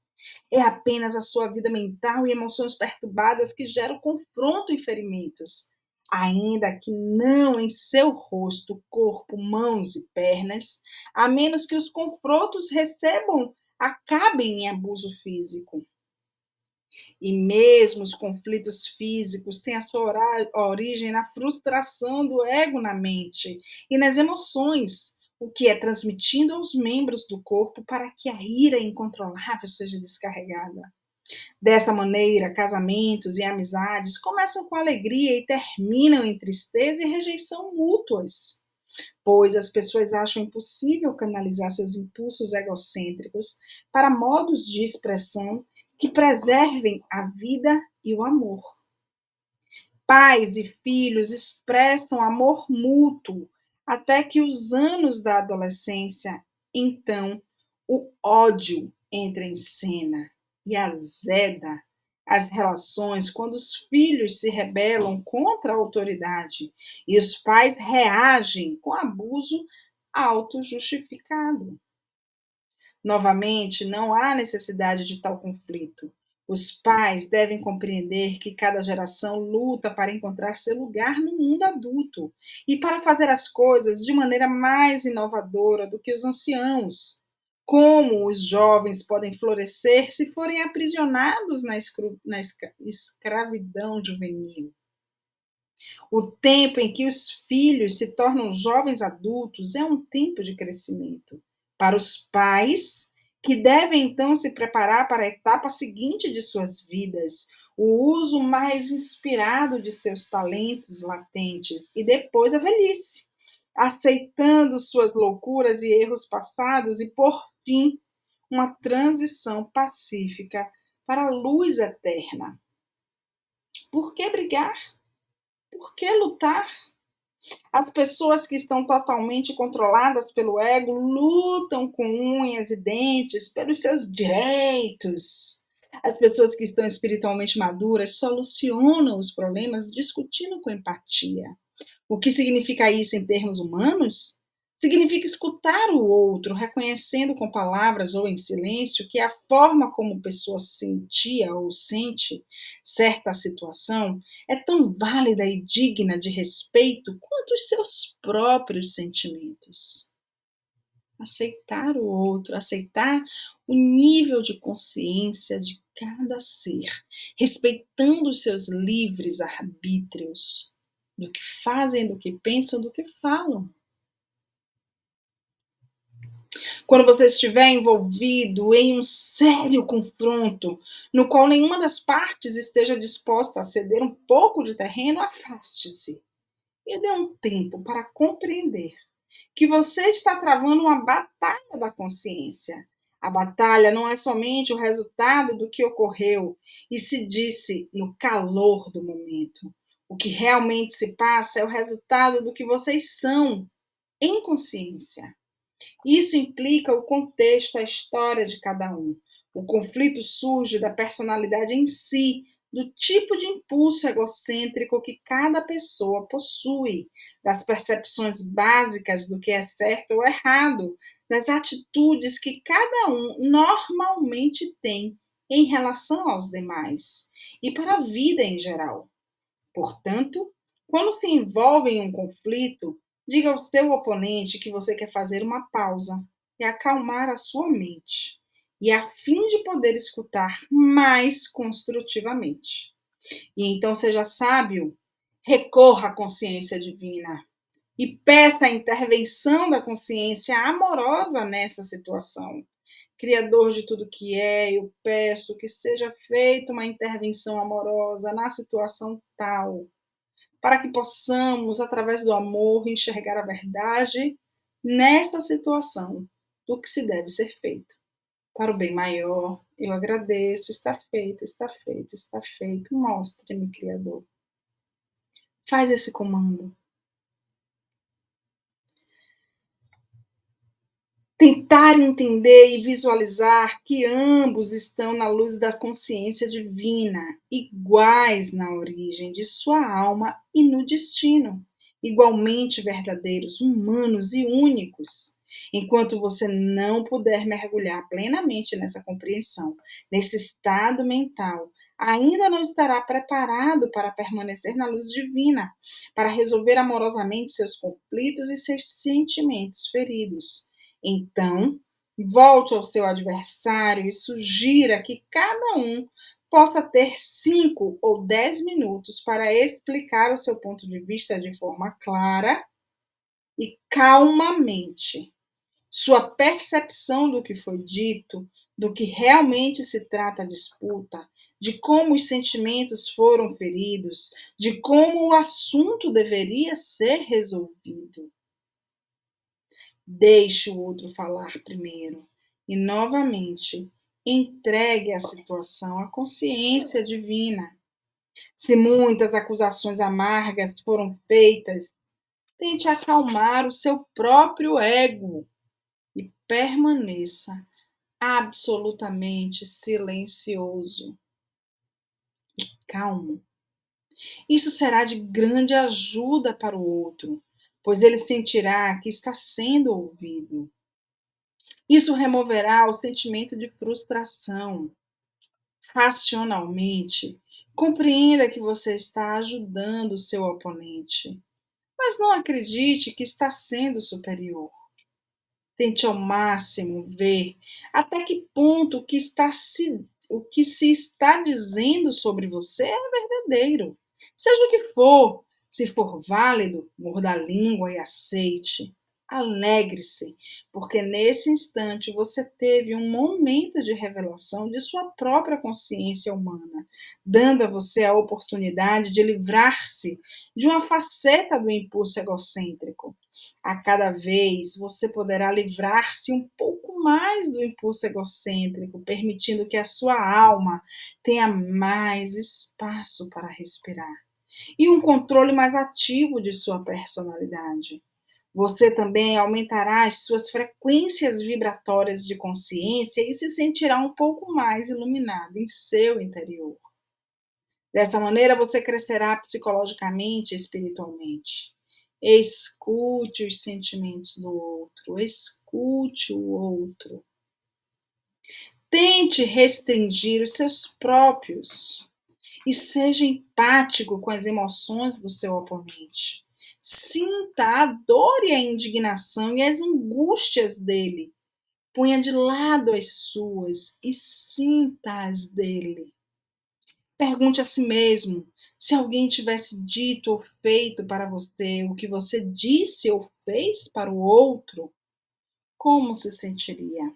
É apenas a sua vida mental e emoções perturbadas que geram confronto e ferimentos, ainda que não em seu rosto, corpo, mãos e pernas, a menos que os confrontos acabem em abuso físico. E mesmo os conflitos físicos têm a sua origem na frustração do ego na mente e nas emoções, o que é transmitindo aos membros do corpo para que a ira incontrolável seja descarregada. Dessa maneira, casamentos e amizades começam com alegria e terminam em tristeza e rejeição mútuas, pois as pessoas acham impossível canalizar seus impulsos egocêntricos para modos de expressão que preservem a vida e o amor. Pais e filhos expressam amor mútuo até que os anos da adolescência, então o ódio entra em cena e azeda as relações quando os filhos se rebelam contra a autoridade e os pais reagem com abuso autojustificado. Novamente, não há necessidade de tal conflito. Os pais devem compreender que cada geração luta para encontrar seu lugar no mundo adulto e para fazer as coisas de maneira mais inovadora do que os anciãos. Como os jovens podem florescer se forem aprisionados na escravidão juvenil? O tempo em que os filhos se tornam jovens adultos é um tempo de crescimento. Para os pais, que devem então se preparar para a etapa seguinte de suas vidas, o uso mais inspirado de seus talentos latentes e depois a velhice, aceitando suas loucuras e erros passados e, por fim, uma transição pacífica para a luz eterna. Por que brigar? Por que lutar? As pessoas que estão totalmente controladas pelo ego lutam com unhas e dentes pelos seus direitos. As pessoas que estão espiritualmente maduras solucionam os problemas discutindo com empatia. O que significa isso em termos humanos? Significa escutar o outro, reconhecendo com palavras ou em silêncio que a forma como a pessoa sentia ou sente certa situação é tão válida e digna de respeito quanto os seus próprios sentimentos. Aceitar o outro, aceitar o nível de consciência de cada ser, respeitando os seus livres arbítrios do que fazem, do que pensam, do que falam. Quando você estiver envolvido em um sério confronto, no qual nenhuma das partes esteja disposta a ceder um pouco de terreno, afaste-se e dê um tempo para compreender que você está travando uma batalha da consciência. A batalha não é somente o resultado do que ocorreu e se disse no calor do momento. O que realmente se passa é o resultado do que vocês são em consciência. Isso implica o contexto, a história de cada um. O conflito surge da personalidade em si, do tipo de impulso egocêntrico que cada pessoa possui, das percepções básicas do que é certo ou errado, das atitudes que cada um normalmente tem em relação aos demais e para a vida em geral. Portanto, quando se envolve em um conflito, diga ao seu oponente que você quer fazer uma pausa e acalmar a sua mente, e a fim de poder escutar mais construtivamente. E então seja sábio, recorra à consciência divina e peça a intervenção da consciência amorosa nessa situação. Criador de tudo que é, eu peço que seja feita uma intervenção amorosa na situação tal, para que possamos, através do amor, enxergar a verdade nesta situação do que se deve ser feito. Para o bem maior, eu agradeço, está feito, está feito, está feito. Mostre-me, Criador. Faz esse comando. Tentar entender e visualizar que ambos estão na luz da consciência divina, iguais na origem de sua alma e no destino, igualmente verdadeiros, humanos e únicos. Enquanto você não puder mergulhar plenamente nessa compreensão, nesse estado mental, ainda não estará preparado para permanecer na luz divina, para resolver amorosamente seus conflitos e seus sentimentos feridos. Então, volte ao seu adversário e sugira que cada um possa ter 5 ou 10 minutos para explicar o seu ponto de vista de forma clara e calmamente. Sua percepção do que foi dito, do que realmente se trata a disputa, de como os sentimentos foram feridos, de como o assunto deveria ser resolvido. Deixe o outro falar primeiro e, novamente, entregue a situação à consciência divina. Se muitas acusações amargas foram feitas, tente acalmar o seu próprio ego e permaneça absolutamente silencioso e calmo. Isso será de grande ajuda para o outro, pois ele sentirá que está sendo ouvido. Isso removerá o sentimento de frustração. Racionalmente, compreenda que você está ajudando o seu oponente, mas não acredite que está sendo superior. Tente ao máximo ver até que ponto o que se está dizendo sobre você é verdadeiro. Seja o que for, se for válido, morda a língua e aceite. Alegre-se, porque nesse instante você teve um momento de revelação de sua própria consciência humana, dando a você a oportunidade de livrar-se de uma faceta do impulso egocêntrico. A cada vez você poderá livrar-se um pouco mais do impulso egocêntrico, permitindo que a sua alma tenha mais espaço para respirar e um controle mais ativo de sua personalidade. Você também aumentará as suas frequências vibratórias de consciência e se sentirá um pouco mais iluminado em seu interior. Dessa maneira, você crescerá psicologicamente e espiritualmente. Escute os sentimentos do outro, escute o outro. Tente restringir os seus próprios e seja empático com as emoções do seu oponente. Sinta a dor e a indignação e as angústias dele. Ponha de lado as suas e sinta as dele. Pergunte a si mesmo: se alguém tivesse dito ou feito para você o que você disse ou fez para o outro, como se sentiria?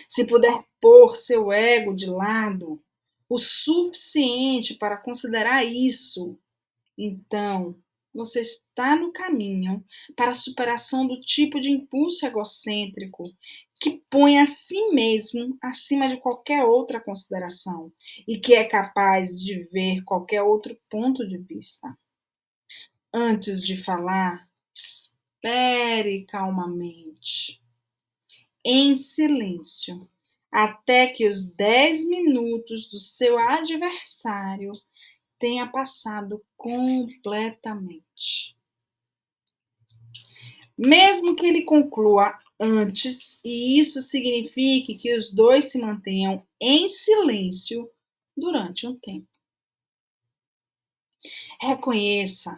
Se puder pôr seu ego de lado o suficiente para considerar isso, então você está no caminho para a superação do tipo de impulso egocêntrico que põe a si mesmo acima de qualquer outra consideração e que é capaz de ver qualquer outro ponto de vista. Antes de falar, espere calmamente, em silêncio, até que os 10 minutos do seu adversário tenha passado completamente. Mesmo que ele conclua antes, e isso signifique que os dois se mantenham em silêncio durante um tempo. Reconheça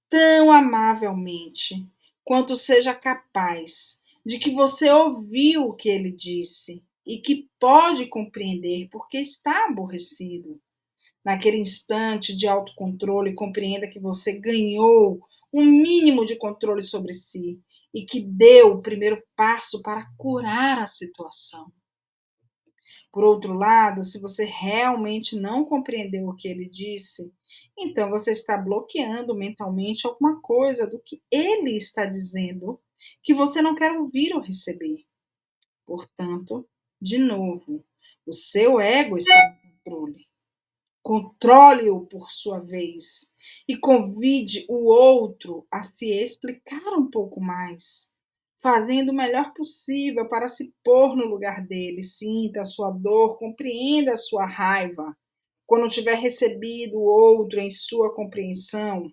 tão amavelmente quanto seja capaz de que você ouviu o que ele disse e que pode compreender porque está aborrecido. Naquele instante de autocontrole, compreenda que você ganhou um mínimo de controle sobre si e que deu o primeiro passo para curar a situação. Por outro lado, se você realmente não compreendeu o que ele disse, Então você está bloqueando mentalmente alguma coisa do que ele está dizendo que você não quer ouvir ou receber. Portanto, de novo, o seu ego está no controle. Controle-o por sua vez e convide o outro a se explicar um pouco mais, fazendo o melhor possível para se pôr no lugar dele. Sinta a sua dor, compreenda a sua raiva. Quando tiver recebido o outro em sua compreensão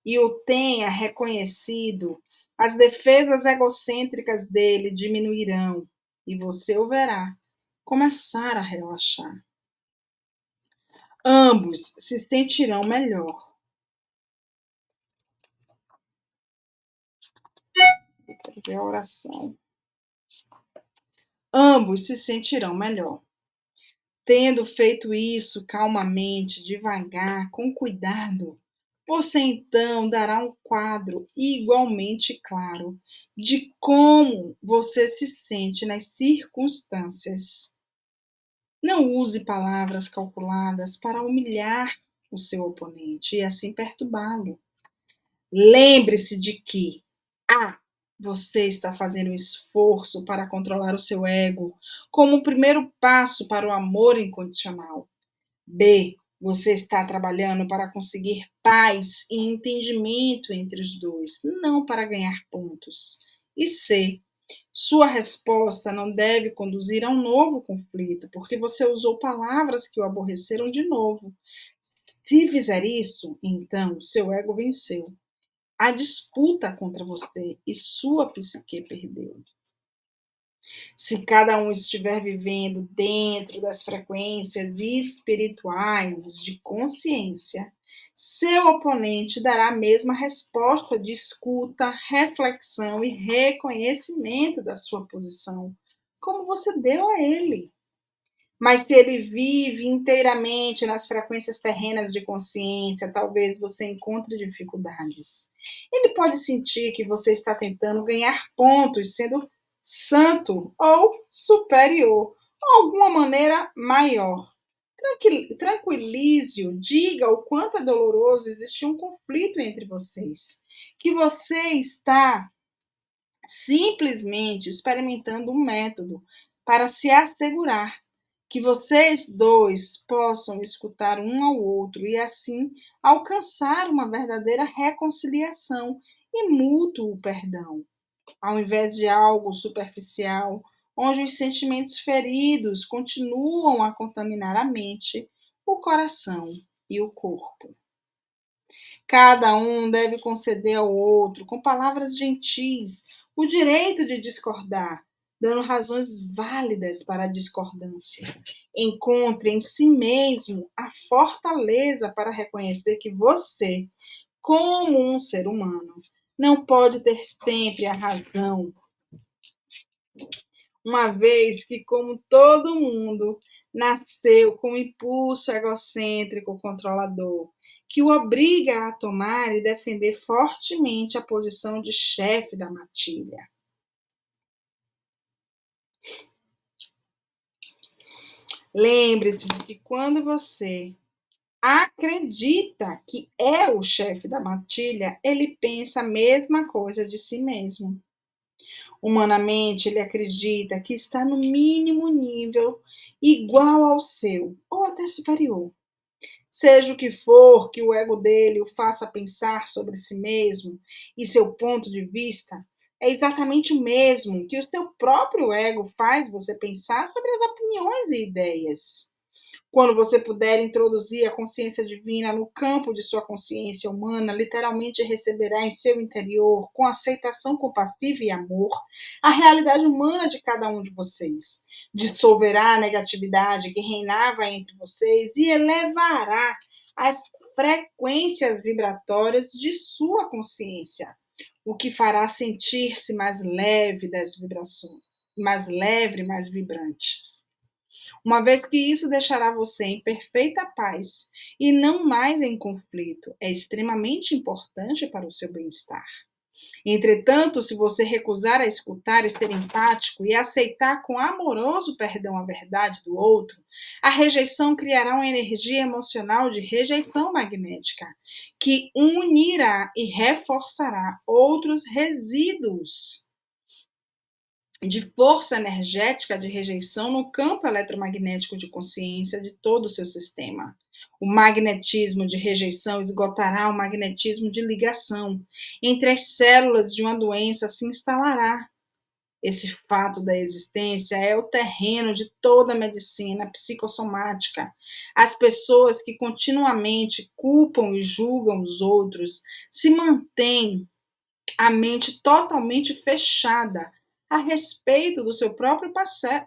e o tenha reconhecido, as defesas egocêntricas dele diminuirão e você o verá começar a relaxar. Ambos se sentirão melhor. Quero ver a oração. Ambos se sentirão melhor. Tendo feito isso calmamente, devagar, com cuidado, você então dará um quadro igualmente claro de como você se sente nas circunstâncias. Não use palavras calculadas para humilhar o seu oponente e assim perturbá-lo. Lembre-se de que A. Você está fazendo um esforço para controlar o seu ego como um primeiro passo para o amor incondicional. B. Você está trabalhando para conseguir paz e entendimento entre os dois, não para ganhar pontos. E C. Sua resposta não deve conduzir a um novo conflito, porque você usou palavras que o aborreceram de novo. Se fizer isso, então seu ego venceu. A disputa contra você e sua psique perdeu. Se cada um estiver vivendo dentro das frequências espirituais de consciência, seu oponente dará a mesma resposta de escuta, reflexão e reconhecimento da sua posição, como você deu a ele. Mas se ele vive inteiramente nas frequências terrenas de consciência, talvez você encontre dificuldades. Ele pode sentir que você está tentando ganhar pontos, sendo santo ou superior, ou alguma maneira maior. Tranquilize-o, diga o quanto é doloroso existir um conflito entre vocês, que você está simplesmente experimentando um método para se assegurar que vocês dois possam escutar um ao outro e assim alcançar uma verdadeira reconciliação e mútuo perdão, ao invés de algo superficial, onde os sentimentos feridos continuam a contaminar a mente, o coração e o corpo. Cada um deve conceder ao outro, com palavras gentis, o direito de discordar, dando razões válidas para a discordância. Encontre em si mesmo a fortaleza para reconhecer que você, como um ser humano, não pode ter sempre a razão, uma vez que, como todo mundo, nasceu com um impulso egocêntrico controlador, que o obriga a tomar e defender fortemente a posição de chefe da matilha. Lembre-se de que quando você acredita que é o chefe da matilha, ele pensa a mesma coisa de si mesmo. Humanamente, ele acredita que está no mínimo nível igual ao seu, ou até superior. Seja o que for que o ego dele o faça pensar sobre si mesmo e seu ponto de vista, é exatamente o mesmo que o seu próprio ego faz você pensar sobre as opiniões e ideias. Quando você puder introduzir a consciência divina no campo de sua consciência humana, literalmente receberá em seu interior, com aceitação compassiva e amor, a realidade humana de cada um de vocês. Dissolverá a negatividade que reinava entre vocês e elevará as frequências vibratórias de sua consciência, o que fará sentir-se mais leve das vibrações, mais leve, mais vibrantes. Uma vez que isso deixará você em perfeita paz e não mais em conflito, é extremamente importante para o seu bem-estar. Entretanto, se você recusar a escutar e ser empático e aceitar com amoroso perdão a verdade do outro, a rejeição criará uma energia emocional de rejeição magnética, que unirá e reforçará outros resíduos de força energética de rejeição no campo eletromagnético de consciência de todo o seu sistema. O magnetismo de rejeição esgotará o magnetismo de ligação. Entre as células de uma doença se instalará. Esse fato da existência é o terreno de toda a medicina psicossomática. As pessoas que continuamente culpam e julgam os outros se mantêm a mente totalmente fechada a respeito do seu próprio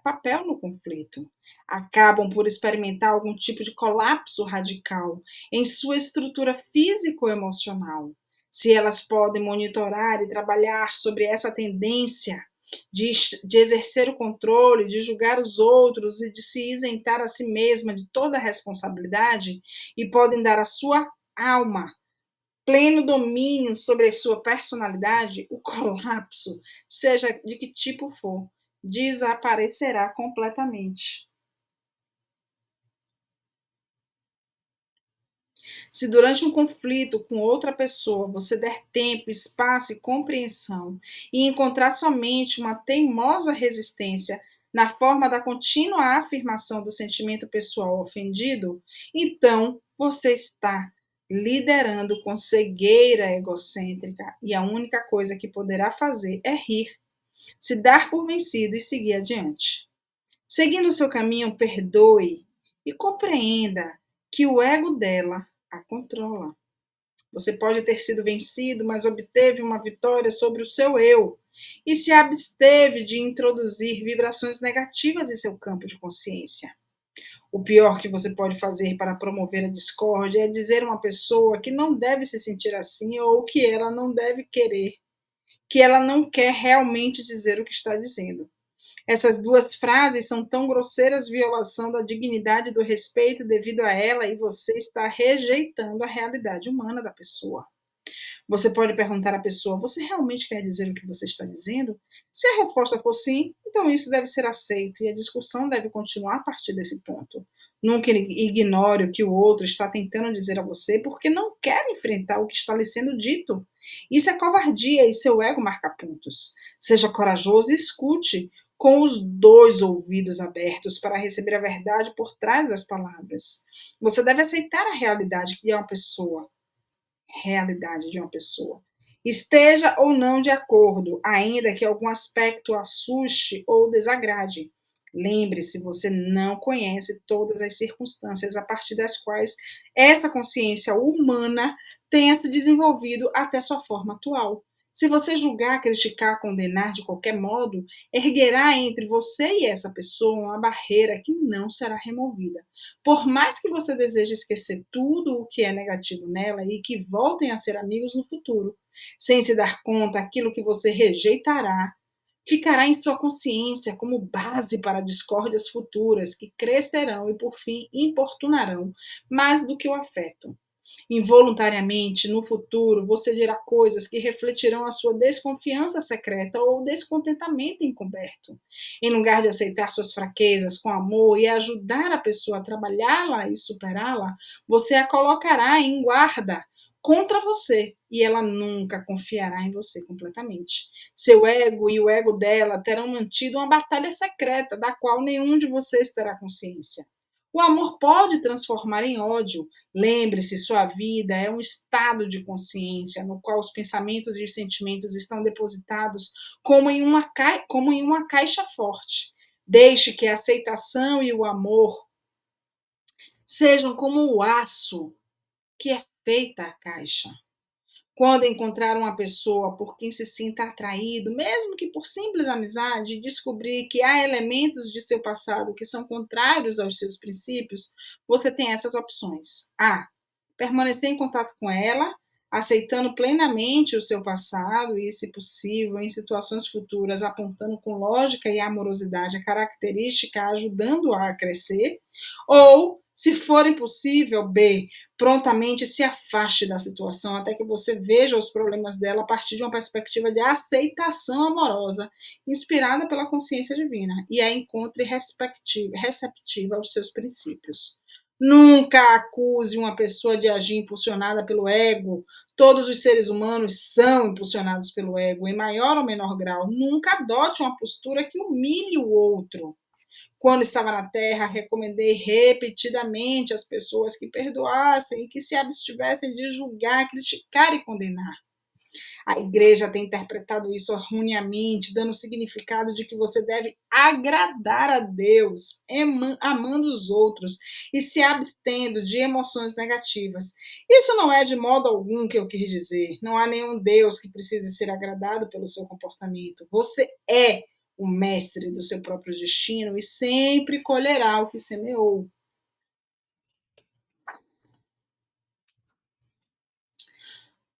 papel no conflito. Acabam por experimentar algum tipo de colapso radical em sua estrutura físico-emocional. Se elas podem monitorar e trabalhar sobre essa tendência de, de exercer o controle, de julgar os outros e de se isentar a si mesma de toda a responsabilidade, e podem dar à sua alma pleno domínio sobre a sua personalidade, o colapso, seja de que tipo for, desaparecerá completamente. Se durante um conflito com outra pessoa você der tempo, espaço e compreensão e encontrar somente uma teimosa resistência na forma da contínua afirmação do sentimento pessoal ofendido, então você está liderando com cegueira egocêntrica e a única coisa que poderá fazer é rir, se dar por vencido e seguir adiante. Seguindo o seu caminho, perdoe e compreenda que o ego dela a controla. Você pode ter sido vencido, mas obteve uma vitória sobre o seu eu e se absteve de introduzir vibrações negativas em seu campo de consciência. O pior que você pode fazer para promover a discórdia é dizer a uma pessoa que não deve se sentir assim ou que ela não deve querer, que ela não quer realmente dizer o que está dizendo. Essas duas frases são tão grosseiras violação da dignidade e do respeito devido a ela e você está rejeitando a realidade humana da pessoa. Você pode perguntar à pessoa: você realmente quer dizer o que você está dizendo? Se a resposta for sim, então isso deve ser aceito e a discussão deve continuar a partir desse ponto. Nunca ignore o que o outro está tentando dizer a você porque não quer enfrentar o que está lhe sendo dito. Isso é covardia e seu ego marca pontos. Seja corajoso e escute com os dois ouvidos abertos para receber a verdade por trás das palavras. Você deve aceitar a realidade que é uma pessoa, realidade de uma pessoa. Esteja ou não de acordo, ainda que algum aspecto assuste ou desagrade. Lembre-se, você não conhece todas as circunstâncias a partir das quais essa consciência humana tenha se desenvolvido até sua forma atual. Se você julgar, criticar, condenar de qualquer modo, erguerá entre você e essa pessoa uma barreira que não será removida. Por mais que você deseje esquecer tudo o que é negativo nela e que voltem a ser amigos no futuro, sem se dar conta, aquilo que você rejeitará ficará em sua consciência como base para discórdias futuras que crescerão e, por fim, importunarão mais do que o afeto. Involuntariamente, no futuro, você dirá coisas que refletirão a sua desconfiança secreta ou descontentamento encoberto. Em lugar de aceitar suas fraquezas com amor e ajudar a pessoa a trabalhá-la e superá-la, você a colocará em guarda contra você e ela nunca confiará em você completamente. Seu ego e o ego dela terão mantido uma batalha secreta da qual nenhum de vocês terá consciência. O amor pode transformar em ódio. Lembre-se, sua vida é um estado de consciência no qual os pensamentos e os sentimentos estão depositados como em uma caixa forte. Deixe que a aceitação e o amor sejam como o aço que é feita a caixa. Quando encontrar uma pessoa por quem se sinta atraído, mesmo que por simples amizade, e descobrir que há elementos de seu passado que são contrários aos seus princípios, você tem essas opções. A. Permanecer em contato com ela, aceitando plenamente o seu passado e, se possível, em situações futuras, apontando com lógica e amorosidade a característica, ajudando-a a crescer. Ou Se for impossível, B, prontamente se afaste da situação até que você veja os problemas dela a partir de uma perspectiva de aceitação amorosa, inspirada pela consciência divina, e a encontre receptiva aos seus princípios. Nunca acuse uma pessoa de agir impulsionada pelo ego. Todos os seres humanos são impulsionados pelo ego, em maior ou menor grau. Nunca adote uma postura que humilhe o outro. Quando estava na Terra, recomendei repetidamente às pessoas que perdoassem e que se abstivessem de julgar, criticar e condenar. A igreja tem interpretado isso erroneamente, dando o significado de que você deve agradar a Deus, amando os outros e se abstendo de emoções negativas. Isso não é de modo algum que eu quis dizer. Não há nenhum Deus que precise ser agradado pelo seu comportamento. Você é o mestre do seu próprio destino e sempre colherá o que semeou.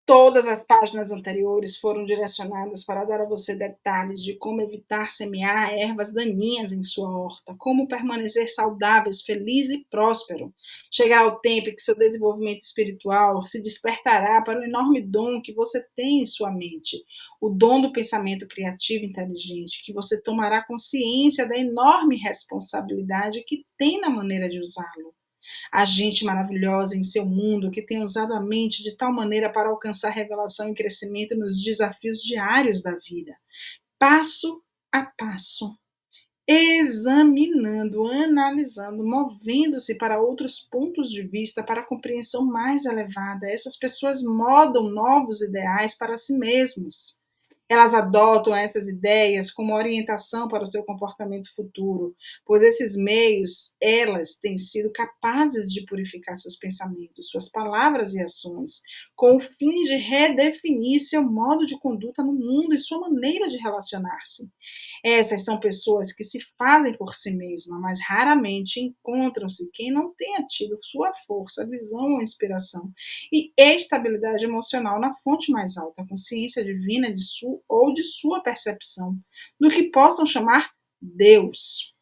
Todas as páginas anteriores foram direcionadas para dar a você detalhes de como evitar semear ervas daninhas em sua horta, como permanecer saudável, feliz e próspero. Chegará o tempo em que seu desenvolvimento espiritual se despertará para o enorme dom que você tem em sua mente, o dom do pensamento criativo e inteligente, que você tomará consciência da enorme responsabilidade que tem na maneira de usá-lo. A gente maravilhosa em seu mundo que tem usado a mente de tal maneira para alcançar revelação e crescimento nos desafios diários da vida, passo a passo, examinando, analisando, movendo-se para outros pontos de vista, para a compreensão mais elevada. Essas pessoas modam novos ideais para si mesmos. Elas adotam essas ideias como orientação para o seu comportamento futuro, pois esses meios, elas têm sido capazes de purificar seus pensamentos, suas palavras e ações, com o fim de redefinir seu modo de conduta no mundo e sua maneira de relacionar-se. Essas são pessoas que se fazem por si mesmas, mas raramente encontram-se quem não tenha tido sua força, visão ou inspiração e estabilidade emocional na fonte mais alta, a consciência divina de sua ou de sua percepção, do que possam chamar Deus.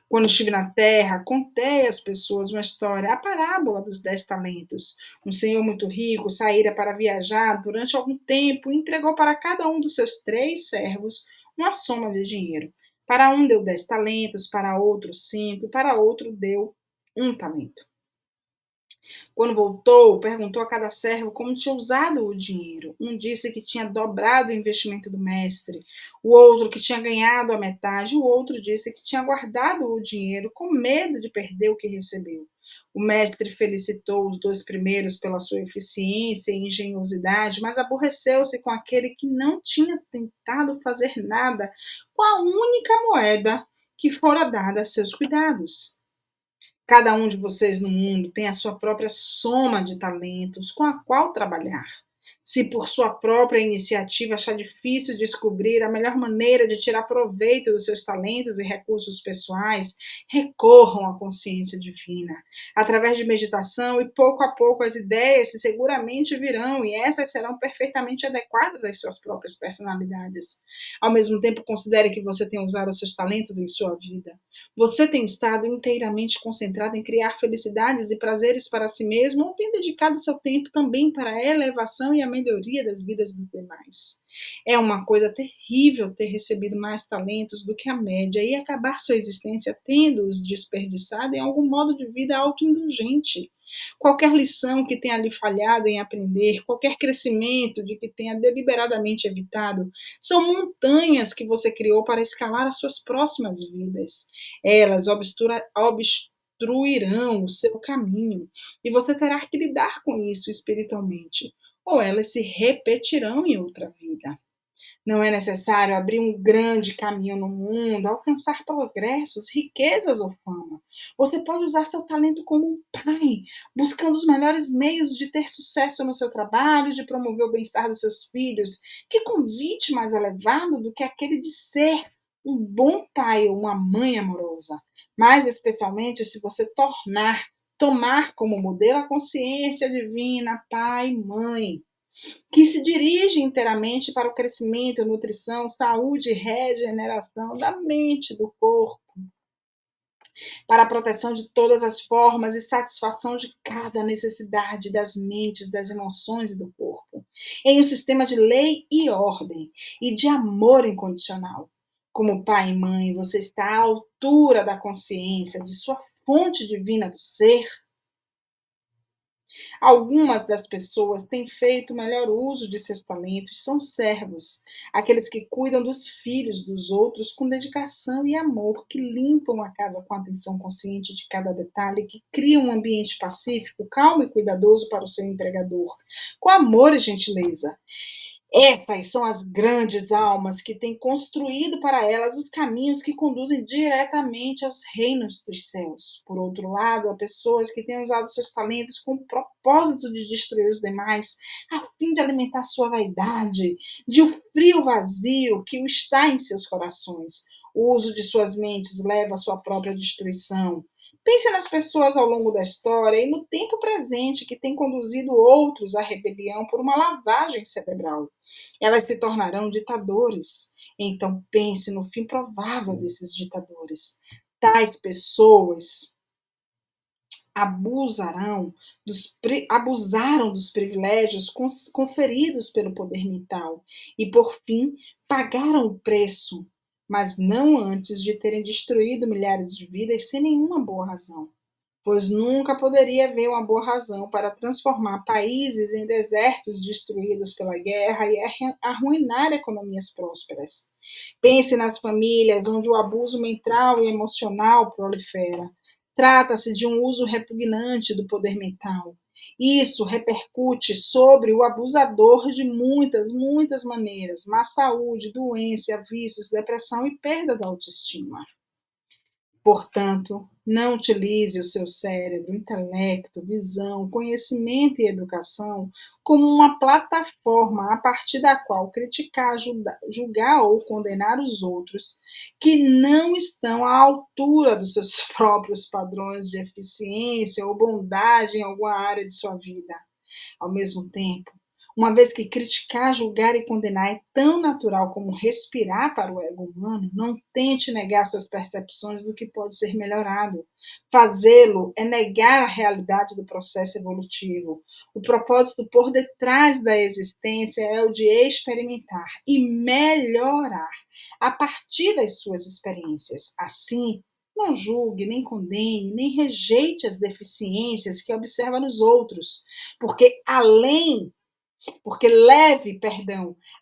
Quando estive na terra, contei às pessoas uma história, a parábola dos 10 talentos. Um senhor muito rico saíra para viajar durante algum tempo e entregou para cada um dos seus 3 servos uma soma de dinheiro. Para um deu 10 talentos, para outro 5, e para outro deu um talento. Quando voltou, perguntou a cada servo como tinha usado o dinheiro. Um disse que tinha dobrado o investimento do mestre, o outro que tinha ganhado a metade, o outro disse que tinha guardado o dinheiro com medo de perder o que recebeu. O mestre felicitou os 2 primeiros pela sua eficiência e engenhosidade, mas aborreceu-se com aquele que não tinha tentado fazer nada com a única moeda que fora dada a seus cuidados. Cada um de vocês no mundo tem a sua própria soma de talentos com a qual trabalhar. Se por sua própria iniciativa achar difícil descobrir a melhor maneira de tirar proveito dos seus talentos e recursos pessoais, recorram à consciência divina. Através de meditação e pouco a pouco as ideias seguramente virão e essas serão perfeitamente adequadas às suas próprias personalidades. Ao mesmo tempo, considere que você tem usado os seus talentos em sua vida. Você tem estado inteiramente concentrado em criar felicidades e prazeres para si mesmo ou tem dedicado seu tempo também para a elevação e a melhoria das vidas dos demais? É uma coisa terrível ter recebido mais talentos do que a média e acabar sua existência tendo-os desperdiçado em algum modo de vida autoindulgente. Qualquer lição que tenha lhe falhado em aprender, qualquer crescimento de que tenha deliberadamente evitado, são montanhas que você criou para escalar as suas próximas vidas. Elas obstruirão o seu caminho e você terá que lidar com isso espiritualmente, ou elas se repetirão em outra vida. Não é necessário abrir um grande caminho no mundo, alcançar progressos, riquezas ou fama. Você pode usar seu talento como um pai, buscando os melhores meios de ter sucesso no seu trabalho, de promover o bem-estar dos seus filhos. Que convite mais elevado do que aquele de ser um bom pai ou uma mãe amorosa? Mais especialmente se você tomar como modelo a consciência divina, pai e mãe, que se dirige inteiramente para o crescimento, nutrição, saúde e regeneração da mente, do corpo. para a proteção de todas as formas e satisfação de cada necessidade das mentes, das emoções e do corpo, em um sistema de lei e ordem e de amor incondicional. Como pai e mãe, você está à altura da consciência de sua fonte divina do ser. Algumas das pessoas têm feito o melhor uso de seus talentos, são servos, aqueles que cuidam dos filhos dos outros com dedicação e amor, que limpam a casa com atenção consciente de cada detalhe, que criam um ambiente pacífico, calmo e cuidadoso para o seu empregador, com amor e gentileza. Estas são as grandes almas que têm construído para elas os caminhos que conduzem diretamente aos reinos dos céus. Por outro lado, há pessoas que têm usado seus talentos com o propósito de destruir os demais, a fim de alimentar sua vaidade, de um frio vazio que está em seus corações. O uso de suas mentes leva à sua própria destruição. Pense nas pessoas ao longo da história e no tempo presente que têm conduzido outros à rebelião por uma lavagem cerebral. Elas se tornarão ditadores. Então pense no fim provável desses ditadores. Tais pessoas abusaram dos privilégios conferidos pelo poder mental e, por fim, pagaram o preço, mas não antes de terem destruído milhares de vidas sem nenhuma boa razão, pois nunca poderia haver uma boa razão para transformar países em desertos destruídos pela guerra e arruinar economias prósperas. Pense nas famílias onde o abuso mental e emocional prolifera. Trata-se de um uso repugnante do poder mental. Isso repercute sobre o abusador de muitas maneiras: má saúde, doença, vícios, depressão e perda da autoestima. Portanto, não utilize o seu cérebro, intelecto, visão, conhecimento e educação como uma plataforma a partir da qual criticar, julgar ou condenar os outros que não estão à altura dos seus próprios padrões de eficiência ou bondade em alguma área de sua vida. Ao mesmo tempo, uma vez que criticar, julgar e condenar é tão natural como respirar para o ego humano, não tente negar suas percepções do que pode ser melhorado. Fazê-lo é negar a realidade do processo evolutivo. O propósito por detrás da existência é o de experimentar e melhorar a partir das suas experiências. Assim, não julgue, nem condene, nem rejeite as deficiências que observa nos outros, porque leve,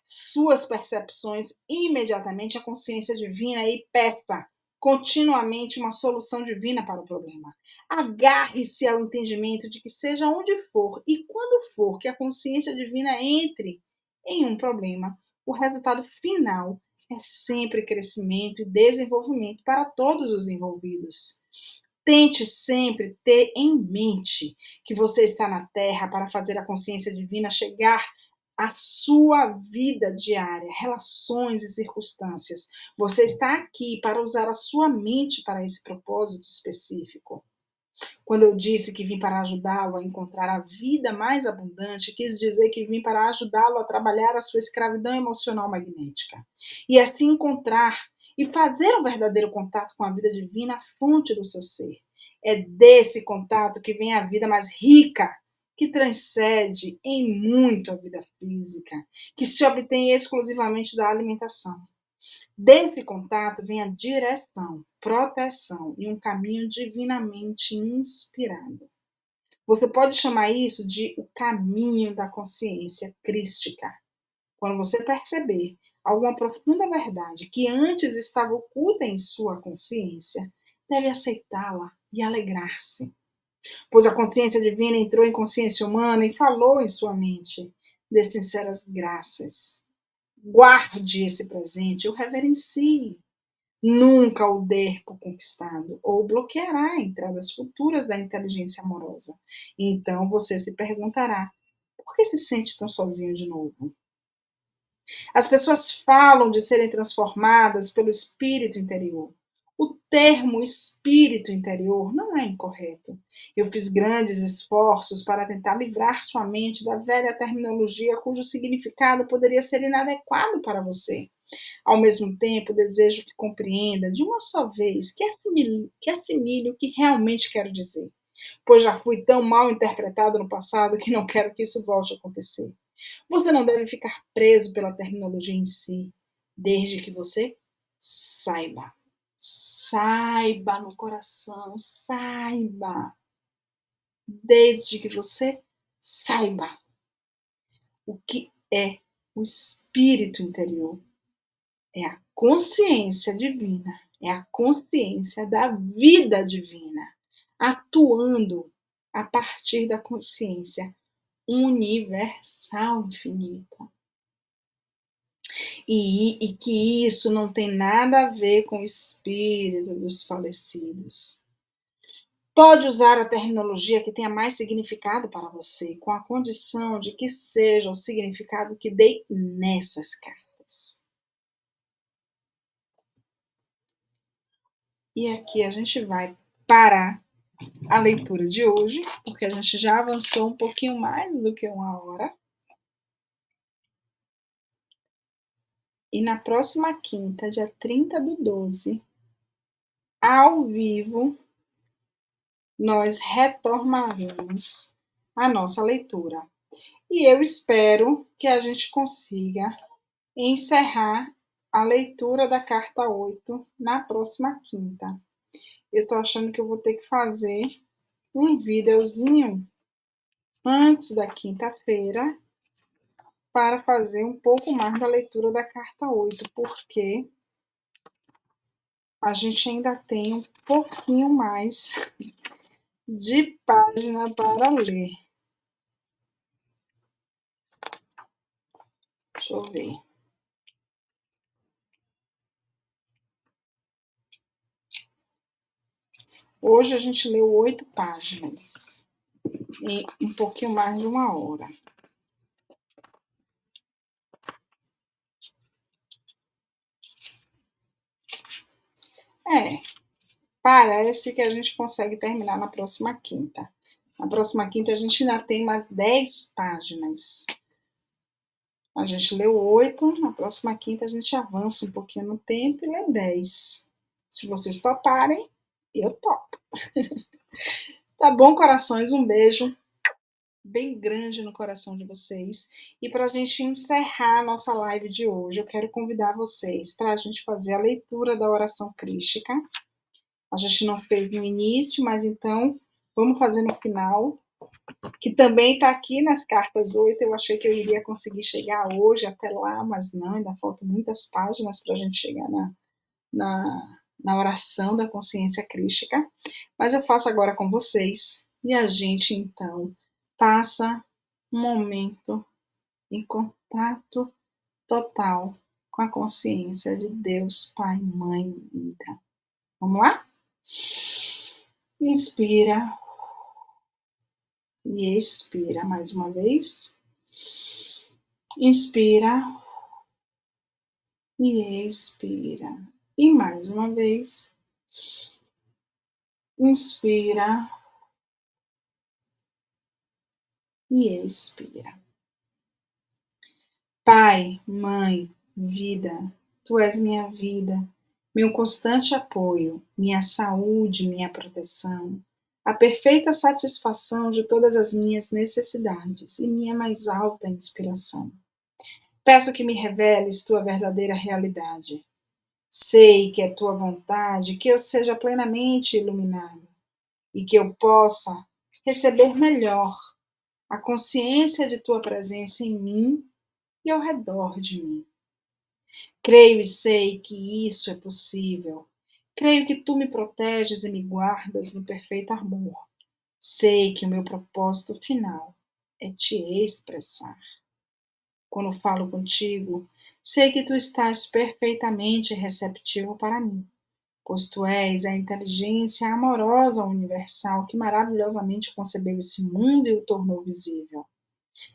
suas percepções imediatamente à consciência divina e peça continuamente uma solução divina para o problema. Agarre-se ao entendimento de que seja onde for e quando for que a consciência divina entre em um problema, o resultado final é sempre crescimento e desenvolvimento para todos os envolvidos. Tente sempre ter em mente que você está na Terra para fazer a consciência divina chegar à sua vida diária, relações e circunstâncias. Você está aqui para usar a sua mente para esse propósito específico. Quando eu disse que vim para ajudá-lo a encontrar a vida mais abundante, quis dizer que vim para ajudá-lo a trabalhar a sua escravidão emocional magnética e assim encontrar e fazer um verdadeiro contato com a vida divina, a fonte do seu ser. É desse contato que vem a vida mais rica, que transcende em muito a vida física, que se obtém exclusivamente da alimentação. Desse contato vem a direção, proteção e um caminho divinamente inspirado. Você pode chamar isso de o caminho da consciência crística. Quando você perceber alguma profunda verdade que antes estava oculta em sua consciência, deve aceitá-la e alegrar-se. Pois a consciência divina entrou em consciência humana e falou em sua mente. Dê sinceras graças. Guarde esse presente, o reverencie. Nunca o dê por conquistado ou bloqueará entradas futuras da inteligência amorosa. Então você se perguntará: por que se sente tão sozinho de novo? As pessoas falam de serem transformadas pelo espírito interior. O termo espírito interior não é incorreto. Eu fiz grandes esforços para tentar livrar sua mente da velha terminologia cujo significado poderia ser inadequado para você. Ao mesmo tempo, desejo que compreenda de uma só vez, que assimile o que realmente quero dizer, pois já fui tão mal interpretado no passado que não quero que isso volte a acontecer. Você não deve ficar preso pela terminologia em si, desde que você saiba. Saiba no coração, saiba. Desde que você saiba o que é o espírito interior. É a consciência divina, é a consciência da vida divina, atuando a partir da consciência universal infinita. E que isso não tem nada a ver com o espírito dos falecidos. Pode usar a terminologia que tenha mais significado para você, com a condição de que seja o significado que dei nessas cartas. E aqui a gente vai parar a leitura de hoje, porque a gente já avançou um pouquinho mais do que 1 hora. E na próxima quinta, dia 30/12, ao vivo, nós retornaremos a nossa leitura. E eu espero que a gente consiga encerrar a leitura da carta 8 na próxima quinta. Eu tô achando que eu vou ter que fazer um videozinho antes da quinta-feira para fazer um pouco mais da leitura da carta 8, porque a gente ainda tem um pouquinho mais de página para ler. Deixa eu ver. Hoje a gente leu 8 páginas em um pouquinho mais de 1 hora. Parece que a gente consegue terminar na próxima quinta. Na próxima quinta a gente ainda tem mais 10 páginas. A gente leu 8, na próxima quinta a gente avança um pouquinho no tempo e lê 10. Se vocês toparem, eu topo. Tá bom, corações? Um beijo bem grande no coração de vocês. E para a gente encerrar a nossa live de hoje, eu quero convidar vocês para a gente fazer a leitura da oração crística. A gente não fez no início, mas então vamos fazer no final, que também está aqui nas cartas 8. Eu achei que eu iria conseguir chegar hoje até lá, mas não, ainda faltam muitas páginas para a gente chegar na oração da consciência crística. Mas eu faço agora com vocês e a gente então passa um momento em contato total com a consciência de Deus, Pai, Mãe e Vida. Vamos lá? Inspira e expira mais uma vez. Inspira e expira. E mais uma vez. Inspira e expira. Pai, Mãe, Vida, Tu és minha vida, meu constante apoio, minha saúde, minha proteção, a perfeita satisfação de todas as minhas necessidades e minha mais alta inspiração. Peço que me reveles Tua verdadeira realidade. Sei que é Tua vontade que eu seja plenamente iluminada e que eu possa receber melhor a consciência de Tua presença em mim e ao redor de mim. Creio e sei que isso é possível. Creio que Tu me proteges e me guardas no perfeito amor. Sei que o meu propósito final é Te expressar. Quando falo contigo, sei que Tu estás perfeitamente receptivo para mim, pois Tu és a inteligência amorosa universal que maravilhosamente concebeu esse mundo e o tornou visível.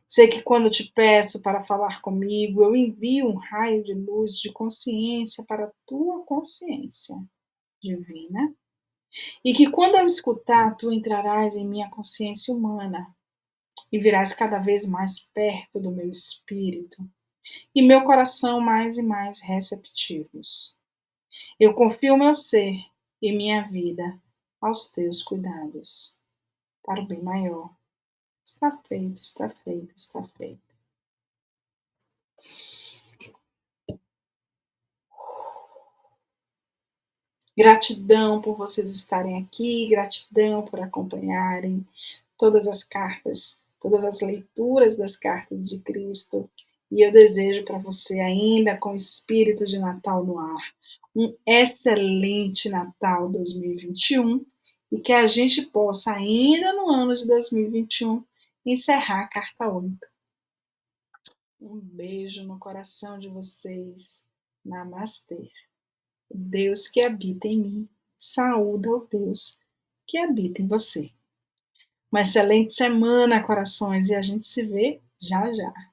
Sei que quando te peço para falar comigo, eu envio um raio de luz de consciência para a Tua consciência divina, e que quando eu escutar, Tu entrarás em minha consciência humana e virás cada vez mais perto do meu espírito, e meu coração mais e mais receptivos. Eu confio meu ser e minha vida aos teus cuidados, para o bem maior. Está feito, está feito, está feito. Gratidão por vocês estarem aqui, gratidão por acompanharem todas as cartas, todas as leituras das cartas de Cristo. E eu desejo para você, ainda com o espírito de Natal no ar, um excelente Natal 2021 e que a gente possa, ainda no ano de 2021, encerrar a carta 8. Um beijo no coração de vocês. Namastê. O Deus que habita em mim, saúda o Deus que habita em você. Uma excelente semana, corações, e a gente se vê já já.